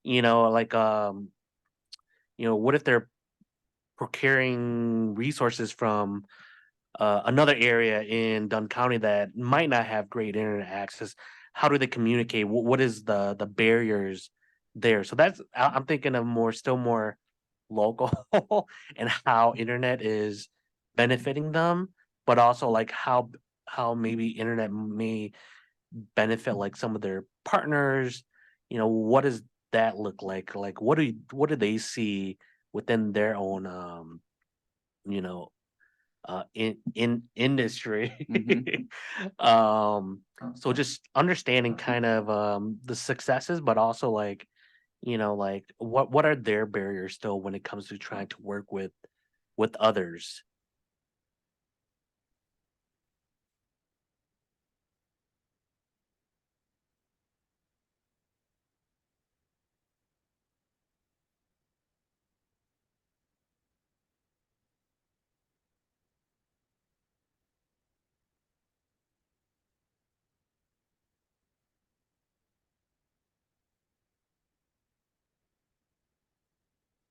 what if they're procuring resources from another area in Dunn County that might not have great internet access? How do they communicate? What is the barriers there? So I'm thinking of still more local and how internet is benefiting them, but also like how maybe internet may benefit like some of their partners. What does that look like? Like what do they see within their own you know in industry? So just understanding kind of the successes, but also like what are their barriers still when it comes to trying to work with others?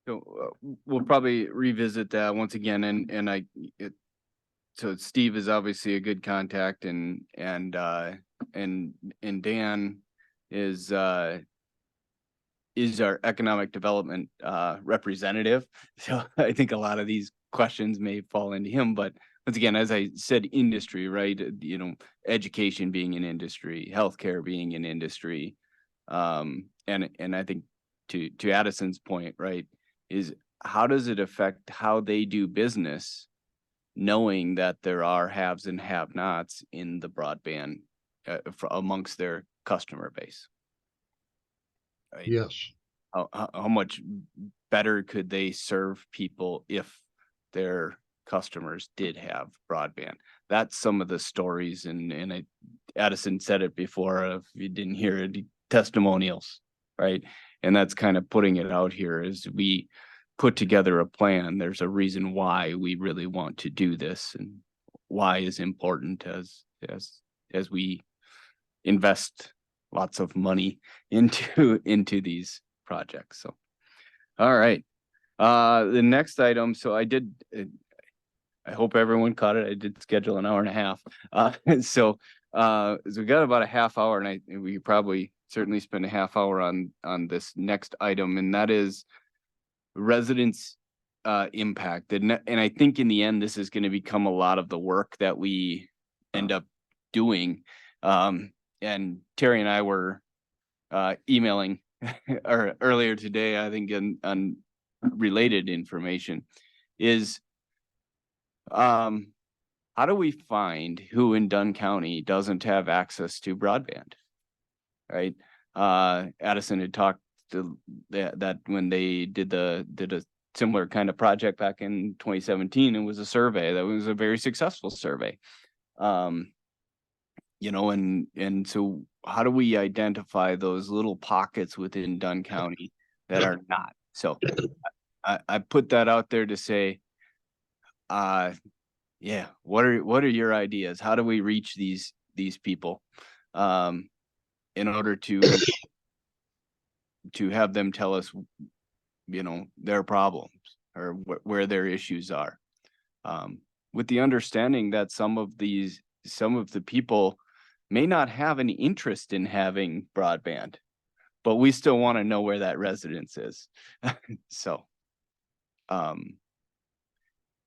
So we'll probably revisit that once again, so Steve is obviously a good contact, and Dan is our economic development representative. So I think a lot of these questions may fall into him, but once again, as I said, industry, right? Education being an industry, healthcare being an industry. And I think to Addison's point, right, is how does it affect how they do business knowing that there are haves and have-nots in the broadband amongst their customer base. Right? Yes. How much better could they serve people if their customers did have broadband? That's some of the stories, and Addison said it before, if you didn't hear it, testimonials, right? And that's kind of putting it out here as we put together a plan. There's a reason why we really want to do this, and why is important as we invest lots of money into these projects. So, all right. The next item. So I hope everyone caught it. I did schedule an hour and a half. So we got about a half hour, and we probably certainly spend a half hour on this next item, and that is residents impact. And I think in the end, this is going to become a lot of the work that we end up doing. And Terry and I were emailing earlier today, I think, on related information is how do we find who in Dunn County doesn't have access to broadband? Right? Addison had talked to that when they did a similar kind of project back in 2017, it was a survey that was a very successful survey. You know, and so how do we identify those little pockets within Dunn County that are not? So I put that out there to say, yeah, what are your ideas? How do we reach these people in order to have them tell us, you know, their problems or where their issues are, with the understanding that some of the people may not have any interest in having broadband, but we still want to know where that residence is. So,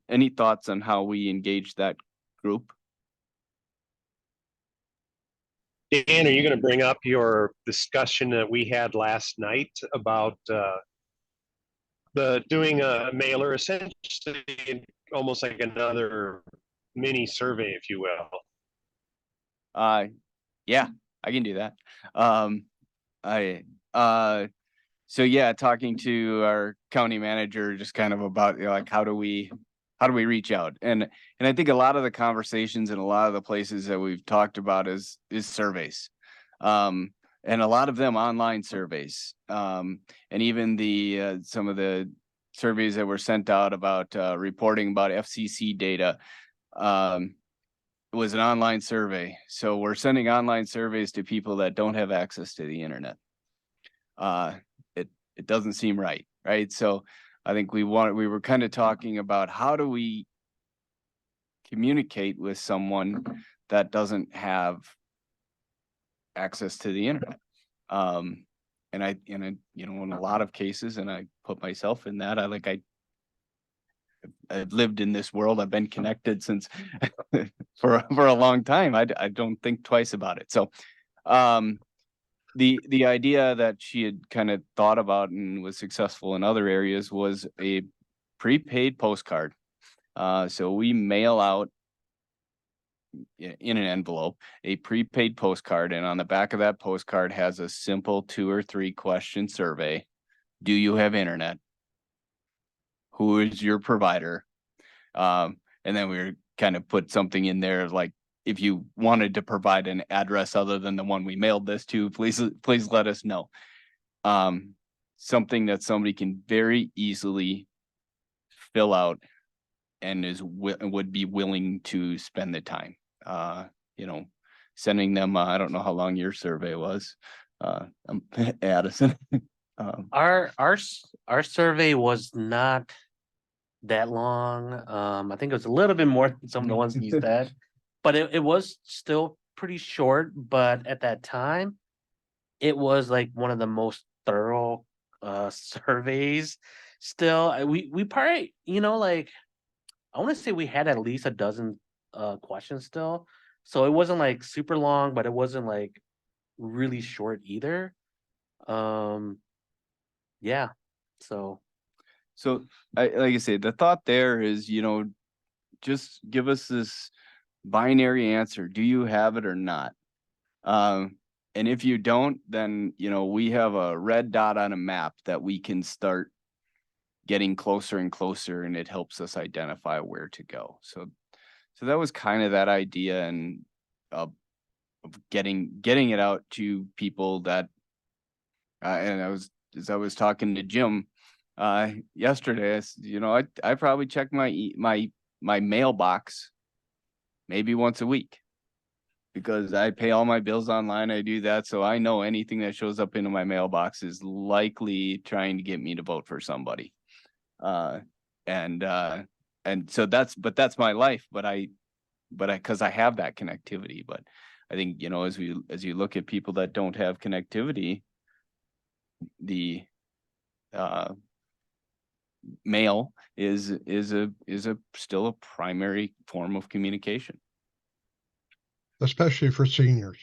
any thoughts on how we engage that group? Dan, are you going to bring up your discussion that we had last night about doing a mailer, essentially almost like another mini survey, if you will? Yeah, I can do that. So yeah, talking to our county manager, just kind of about, you know, like how do we reach out? And I think a lot of the conversations and a lot of the places that we've talked about is surveys. And a lot of them online surveys. And even the some of the surveys that were sent out about reporting about FCC data was an online survey. So we're sending online surveys to people that don't have access to the internet. It doesn't seem right, right? So I think we were kind of talking about how do we communicate with someone that doesn't have access to the internet. And I, you know, in a lot of cases, and I put myself in that, I've lived in this world. I've been connected since for a long time. I don't think twice about it. So, the idea that she had kind of thought about and was successful in other areas was a prepaid postcard. So we mail out in an envelope a prepaid postcard, and on the back of that postcard has a simple 2 or 3 question survey. Do you have internet? Who is your provider? And then we kind of put something in there like, if you wanted to provide an address other than the one we mailed this to, please let us know. Something that somebody can very easily fill out and would be willing to spend the time. You know, sending them. I don't know how long your survey was, Addison. Our survey was not that long. I think it was a little bit more than some of the ones you said, but it was still pretty short. But at that time, it was like one of the most thorough surveys. Still, we probably, you know, like I want to say we had at least a dozen questions still. So it wasn't like super long, but it wasn't like really short either. Yeah. So like I say, the thought there is, you know, just give us this binary answer. Do you have it or not? And if you don't, then, you know, we have a red dot on a map that we can start getting closer and closer, and it helps us identify where to go. So that was kind of that idea, and of getting it out to people that, and as I was talking to Jim yesterday, you know, I probably check my mailbox maybe once a week, because I pay all my bills online. I do that. So I know anything that shows up into my mailbox is likely trying to get me to vote for somebody. And so that's my life, cause I have that connectivity. But I think, you know, as you look at people that don't have connectivity, the, mail is still a primary form of communication. especially for seniors.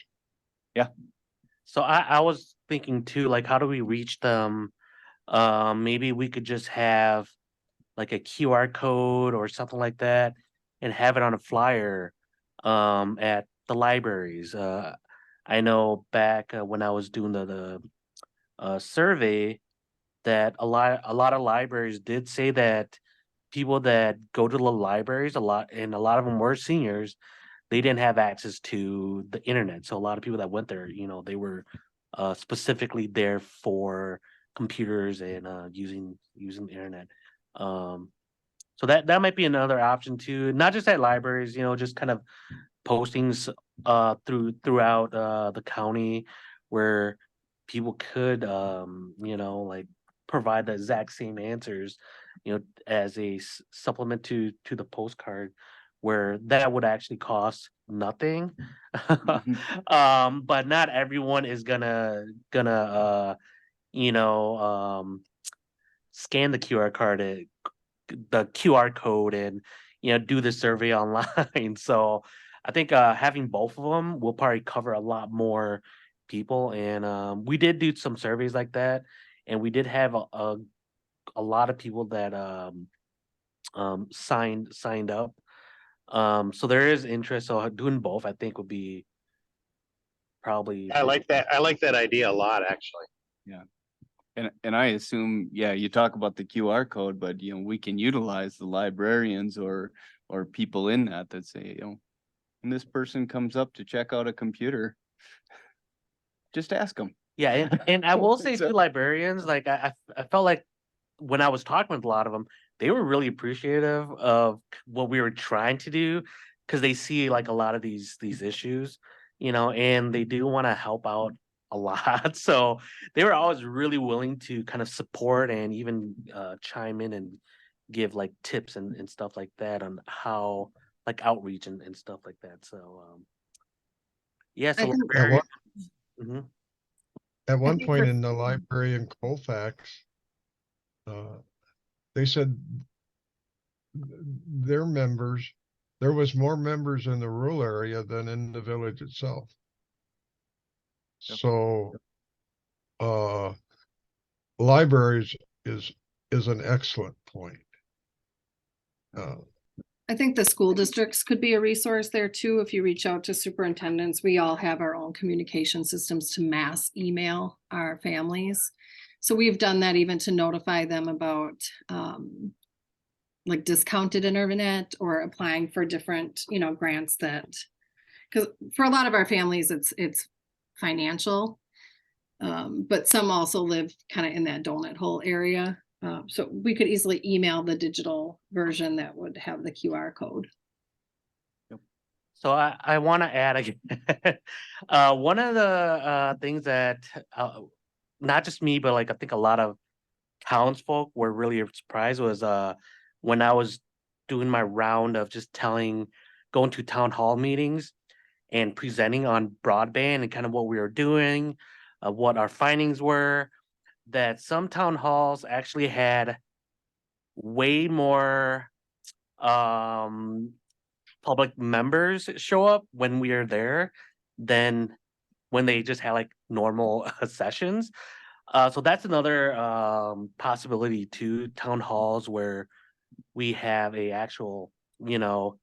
So I was thinking too, like, how do we reach them? Maybe we could just have like a QR code or something like that and have it on a flyer at the libraries. I know back when I was doing the survey that a lot of libraries did say that people that go to the libraries a lot, and a lot of them were seniors, they didn't have access to the internet. So a lot of people that went there, you know, they were specifically there for computers and using the internet. So that might be another option too, not just at libraries, you know, just kind of postings throughout the county where people could you know, like provide the exact same answers, you know, as a supplement to the postcard, where that would actually cost nothing. But not everyone is gonna you know, scan the QR code and, you know, do the survey online. So I think having both of them will probably cover a lot more people. And we did do some surveys like that, and we did have a lot of people that signed up. So there is interest. So doing both, I think, would be probably. I like that. I like that idea a lot, actually. Yeah. And I assume, yeah, you talk about the QR code, but, you know, we can utilize the librarians or people in that say, you know, when this person comes up to check out a computer, just ask them. Yeah, and I will say So- to librarians, like I felt like when I was talking with a lot of them, they were really appreciative of what we were trying to do, because they see like a lot of these issues, you know, and they do want to help out a lot. So they were always really willing to kind of support and even chime in and give like tips and stuff like that on how, like, outreach and stuff like that. So yeah, I so think- librarians. Mhm. At one think point for- in the library in Colfax, they said their members, there was more members in the rural area than in the village itself. Yep. So, libraries is an excellent point. I think the school districts could be a resource there too. If you reach out to superintendents, we all have our own communication systems to mass email our families. So we've done that even to notify them about like discounted internet or applying for different, you know, grants that, because for a lot of our families, it's financial. But some also live kind of in that donut hole area. So we could easily email the digital version that would have the QR code. So I want to add again, one of the things that not just me, but like I think a lot of townsfolk were really surprised was when I was doing my round of just going to town hall meetings and presenting on broadband and kind of what we were doing, what our findings were, that some town halls actually had way more public members show up when we are there than when they just had like normal sessions. So that's another possibility to town halls where we have a actual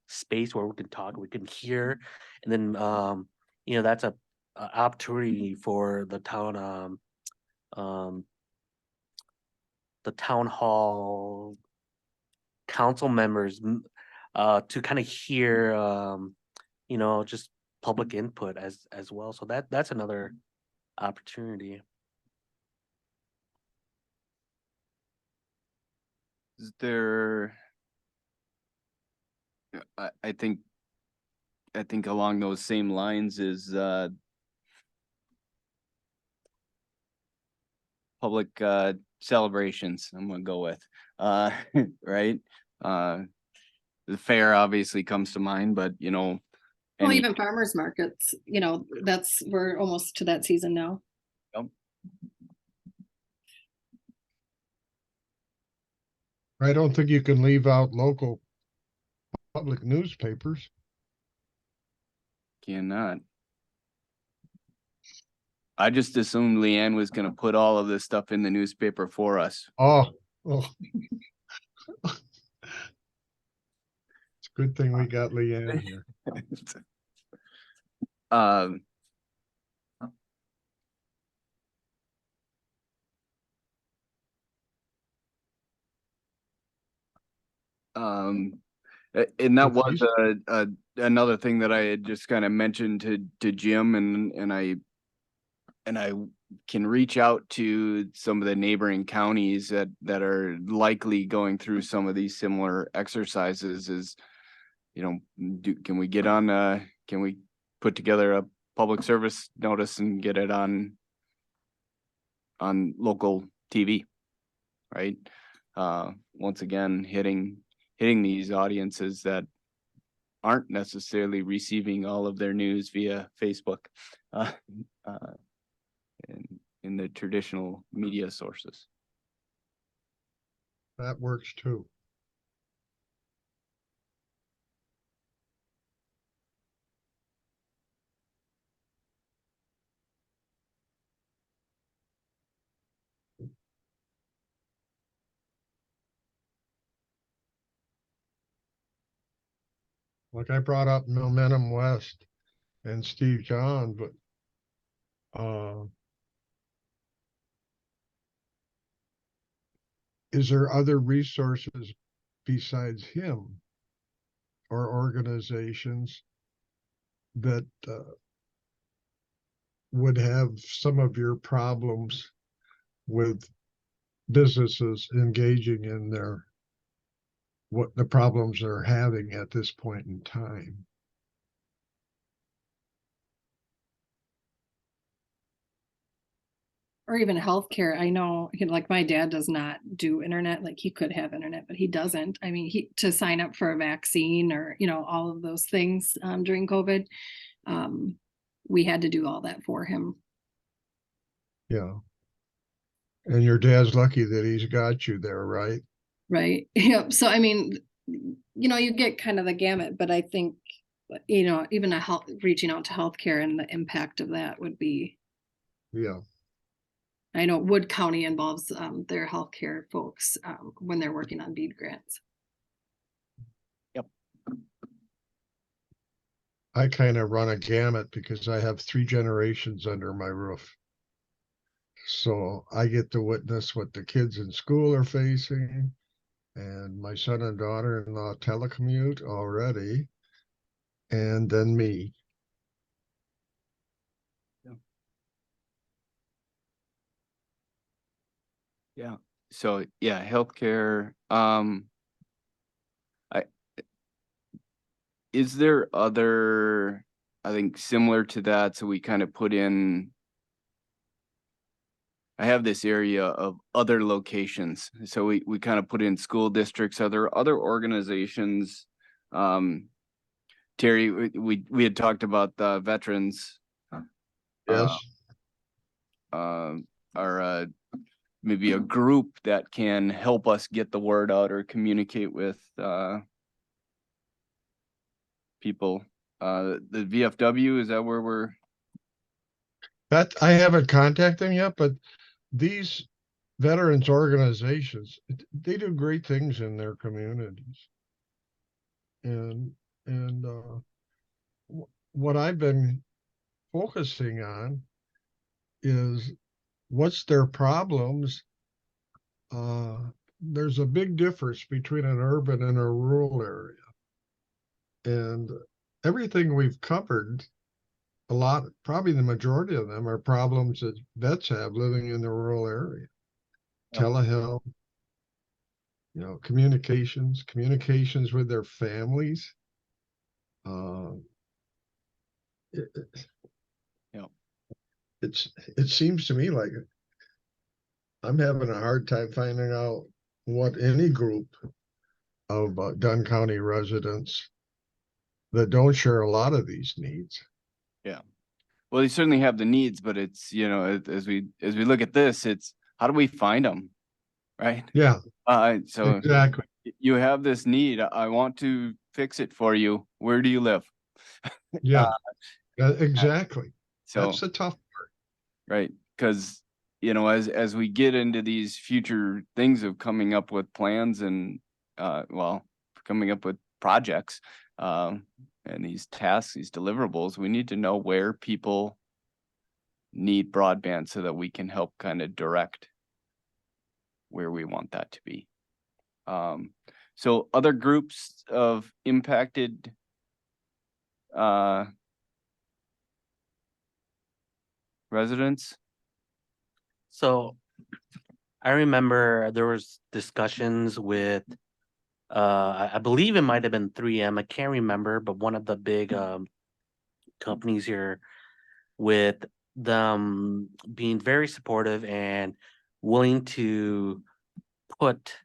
space where we can talk, we can hear, and then that's a opportunity for the town hall council members to kind of hear just public input as well. So that's another opportunity. Is there, I think along those same lines is public celebrations, I'm gonna go with. Right? The fair obviously comes to mind, but Well, any, even farmers markets, we're almost to that season now. I don't think you can leave out local public newspapers. cannot. I just assumed Leanne was gonna put all of this stuff in the newspaper for us. Oh. It's a good thing we got Leanne here. Um, and that was another thing that I had just kind of mentioned to Jim, and I can reach out to some of the neighboring counties that are likely going through some of these similar exercises. Is, can we get on, can we put together a public service notice and get it on local TV, right? Once again, hitting these audiences that aren't necessarily receiving all of their news via Facebook, in the traditional media sources. That works too. Like I brought up Momentum West and Steve John, but is there other resources besides him or organizations that would have some of your problems with businesses engaging in what the problems they're having at this point in time? Or even healthcare. I know, like my dad does not do internet, like he could have internet, but he doesn't. I mean, to sign up for a vaccine or, all of those things during COVID, we had to do all that for him. Yeah. And your dad's lucky that he's got you there, right? Right. Yep. So, I mean, you get kind of the gamut, but I think, even reaching out to healthcare and the impact of that would be. Yeah. I know Wood County involves their healthcare folks when they're working on BEAD grants. Yep. I kind of run a gamut because I have 3 generations under my roof. So I get to witness what the kids in school are facing, and my son and daughter-in-law telecommute already, and then me. Yeah. So yeah, healthcare. Is there other, I think similar to that, so we kind of put in, I have this area of other locations. So we kind of put in school districts. Are there other organizations? Terry, we had talked about the veterans. Yes. Or maybe a group that can help us get the word out or communicate with people. The VFW, is that where we're? That I haven't contacted them yet, but these veterans organizations, they do great things in their communities. and what I've been focusing on is what's their problems. There's a big difference between an urban and a rural area. And everything we've covered, a lot, probably the majority of them are problems that vets have living in the rural area. Yep. Telehealth, communications with their families. It, Yep. it seems to me like I'm having a hard time finding out what any group of Dunn County residents that don't share a lot of these needs. Yeah. Well, they certainly have the needs, but it's, as we look at this, it's how do we find them? Right. Yeah, So exactly. you have this need. I want to fix it for you. Where do you live? Yeah, exactly. So That's the tough part. right. Because, as we get into these future things of coming up with plans and, coming up with projects, and these tasks, these deliverables, we need to know where people need broadband so that we can help kind of direct where we want that to be. So other groups of impacted residents. So I remember there was discussions with I believe it might have been 3M. I can't remember, but one of the big companies here, with them being very supportive and willing to put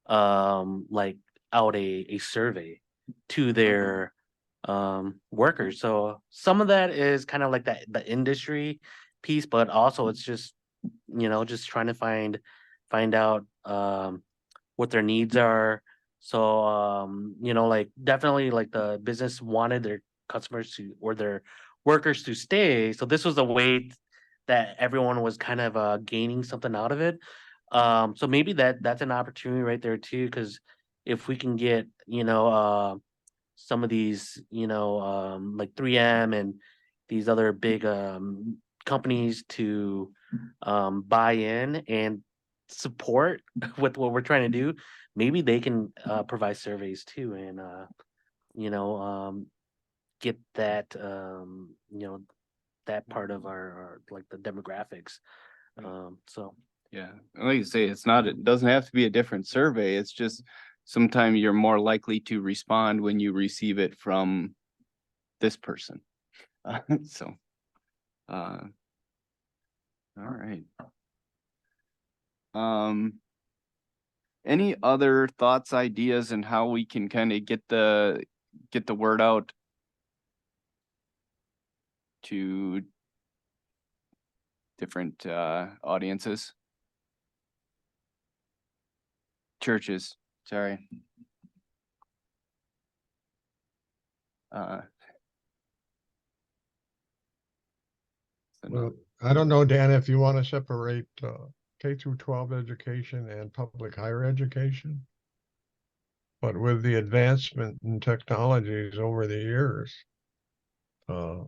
like out a survey to their workers. So some of that is kind of like the industry piece, but also it's just just trying to find out what their needs are. So like definitely like the business wanted their customers to, or their workers to stay. So this was a way that everyone was kind of gaining something out of it. So maybe that's an opportunity right there too, because if we can get some of these like 3M and these other big companies to buy in and support with what we're trying to do, maybe they can provide surveys too, and get that that part of our like the demographics. So Yeah, and like you say, it doesn't have to be a different survey. It's just sometimes you're more likely to respond when you receive it from this person. So, all right. Any other thoughts, ideas, and how we can kind of get the word out to different audiences? Churches, sorry. Well, I don't know, Dan, if you want to separate K through 12 education and public higher education. But with the advancement in technologies over the years, I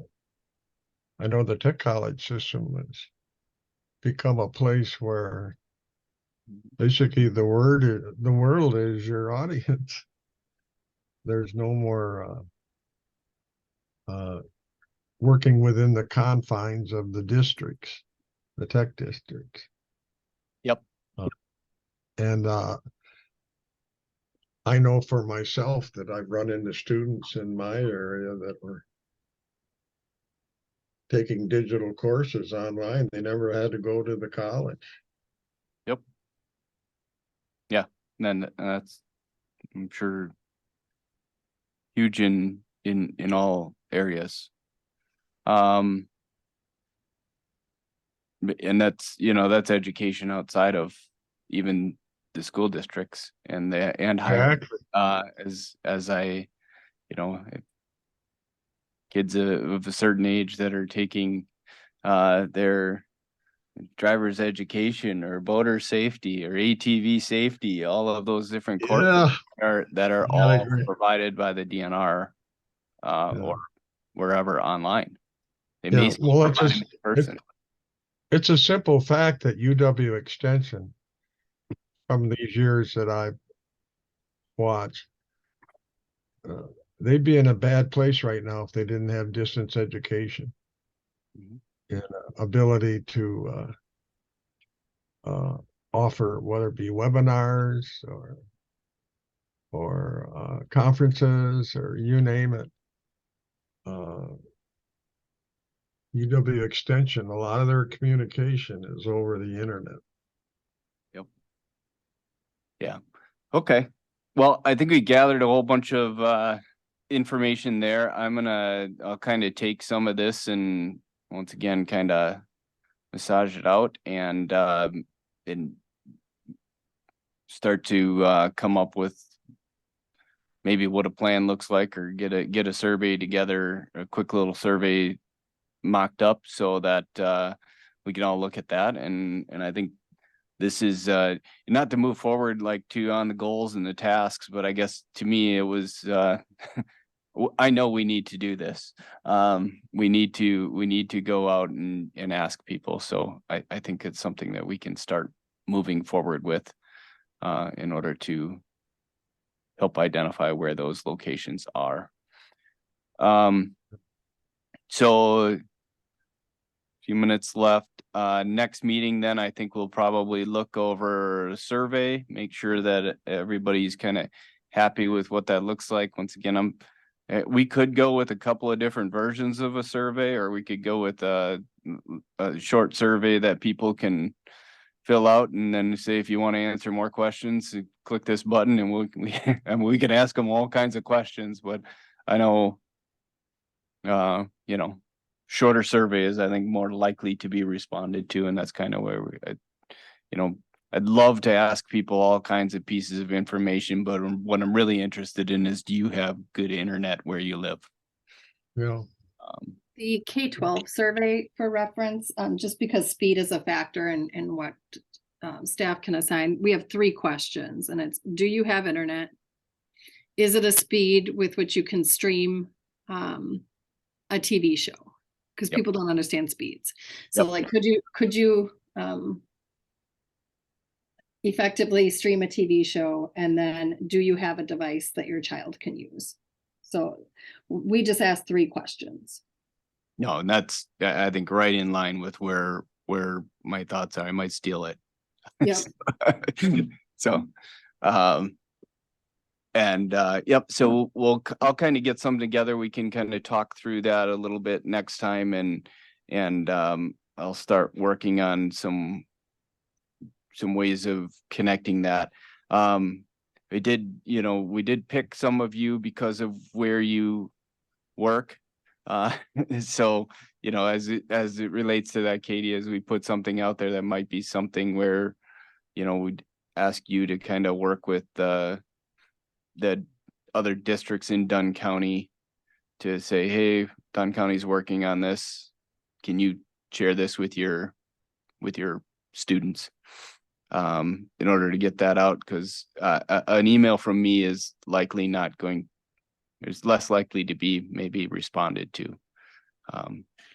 know the tech college system has become a place where basically the world is your audience. There's no more working within the confines of the districts, the tech districts. Yep. And I know for myself that I've run into students in my area that were taking digital courses online. They never had to go to the college. Yep. Yeah. And then that's, I'm sure, huge in all areas. And that's that's education outside of even the school districts and higher. Exactly. As I kids of a certain age that are taking their driver's education or boater safety or ATV safety, all of those different courses Yeah, that are yeah, I all agree. provided by the DNR Yeah. or wherever online. They Yeah, may still well, provide them in person. it's a simple fact that UW Extension, from these years that I've watched, uh, they'd be in a bad place right now if they didn't have distance education Mhm. and ability to offer, whether it be webinars or conferences or you name it. UW Extension, a lot of their communication is over the internet. Yep. Yeah. Okay. Well, I think we gathered a whole bunch of information there. I'll kind of take some of this and once again kind of massage it out and start to come up with maybe what a plan looks like, or get a survey together, a quick little survey mocked up so that we can all look at that. And I think this is not to move forward like to on the goals and the tasks, but I guess to me it was I know we need to do this. We need to go out and ask people. So I think it's something that we can start moving forward with in order to help identify where those locations are. So few minutes left. Next meeting, then I think we'll probably look over a survey, make sure that everybody's kind of happy with what that looks like. Once again, we could go with a couple of different versions of a survey, or we could go with a short survey that people can fill out and then say, if you want to answer more questions, click this button and we can ask them all kinds of questions. But I know, shorter survey is, I think, more likely to be responded to, and that's kind of where I'd love to ask people all kinds of pieces of information, but what I'm really interested in is, do you have good internet where you live? Yeah. The K-12 survey for reference, just because speed is a factor in what staff can assign, we have 3 questions, and it's, do you have internet? Is it a speed with which you can stream a TV show? Because people don't understand speeds. So like, could you effectively stream a TV show? And then, do you have a device that your child can use? So we just asked 3 questions. No, and that's, I think, right in line with where my thoughts are. I might steal it. Yep. So, so I'll kind of get something together. We can kind of talk through that a little bit next time, and I'll start working on some ways of connecting that. We did pick some of you because of where you work. So, as it relates to that, Katie, as we put something out there, that might be something where, we'd ask you to kind of work with the other districts in Dunn County to say, hey, Dunn County's working on this. Can you share this with your students? In order to get that out, because an email from me is likely not going, there's less likely to be maybe responded to.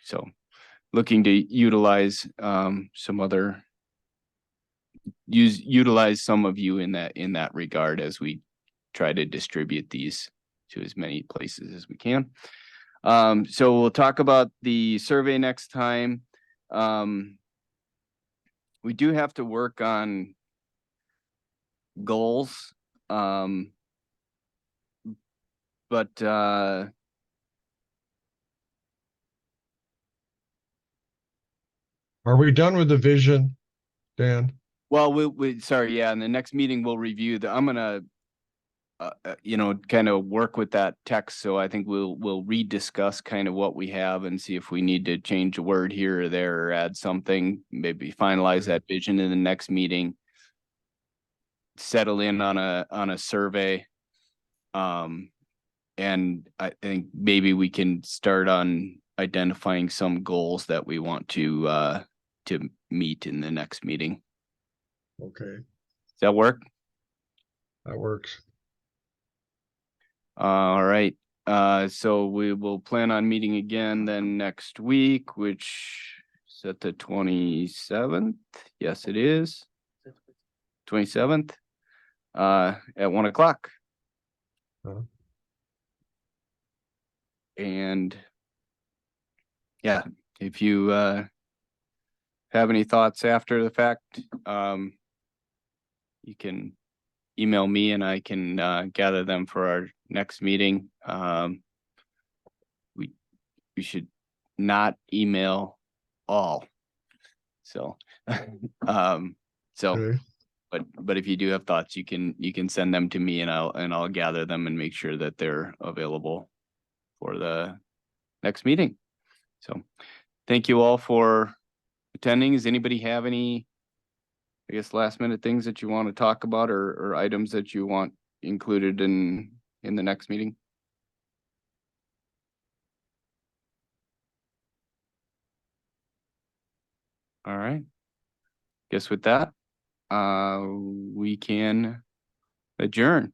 So looking to utilize utilize some of you in that regard as we try to distribute these to as many places as we can. So we'll talk about the survey next time. We do have to work on goals. But Are we done with the vision, Dan? well, sorry, yeah, in the next meeting we'll review I'm gonna kind of work with that text, so I think we'll rediscuss kind of what we have and see if we need to change a word here or there or add something, maybe finalize that vision in the next meeting, settle in on a survey. And I think maybe we can start on identifying some goals that we want to to meet in the next meeting. Okay, Does that work? that works. All right, so we will plan on meeting again then next week, which is at the 27th. Yes, it is. 27th, at 1 o'clock. Uh-huh. And yeah, if you have any thoughts after the fact, you can email me and I can gather them for our next meeting. We should not email all. So so Okay, but if you do have thoughts, you can send them to me and I'll gather them and make sure that they're available for the next meeting. So thank you all for attending. Does anybody have any, I guess, last minute things that you want to talk about or items that you want included in the next meeting? All right. Guess with that, we can adjourn.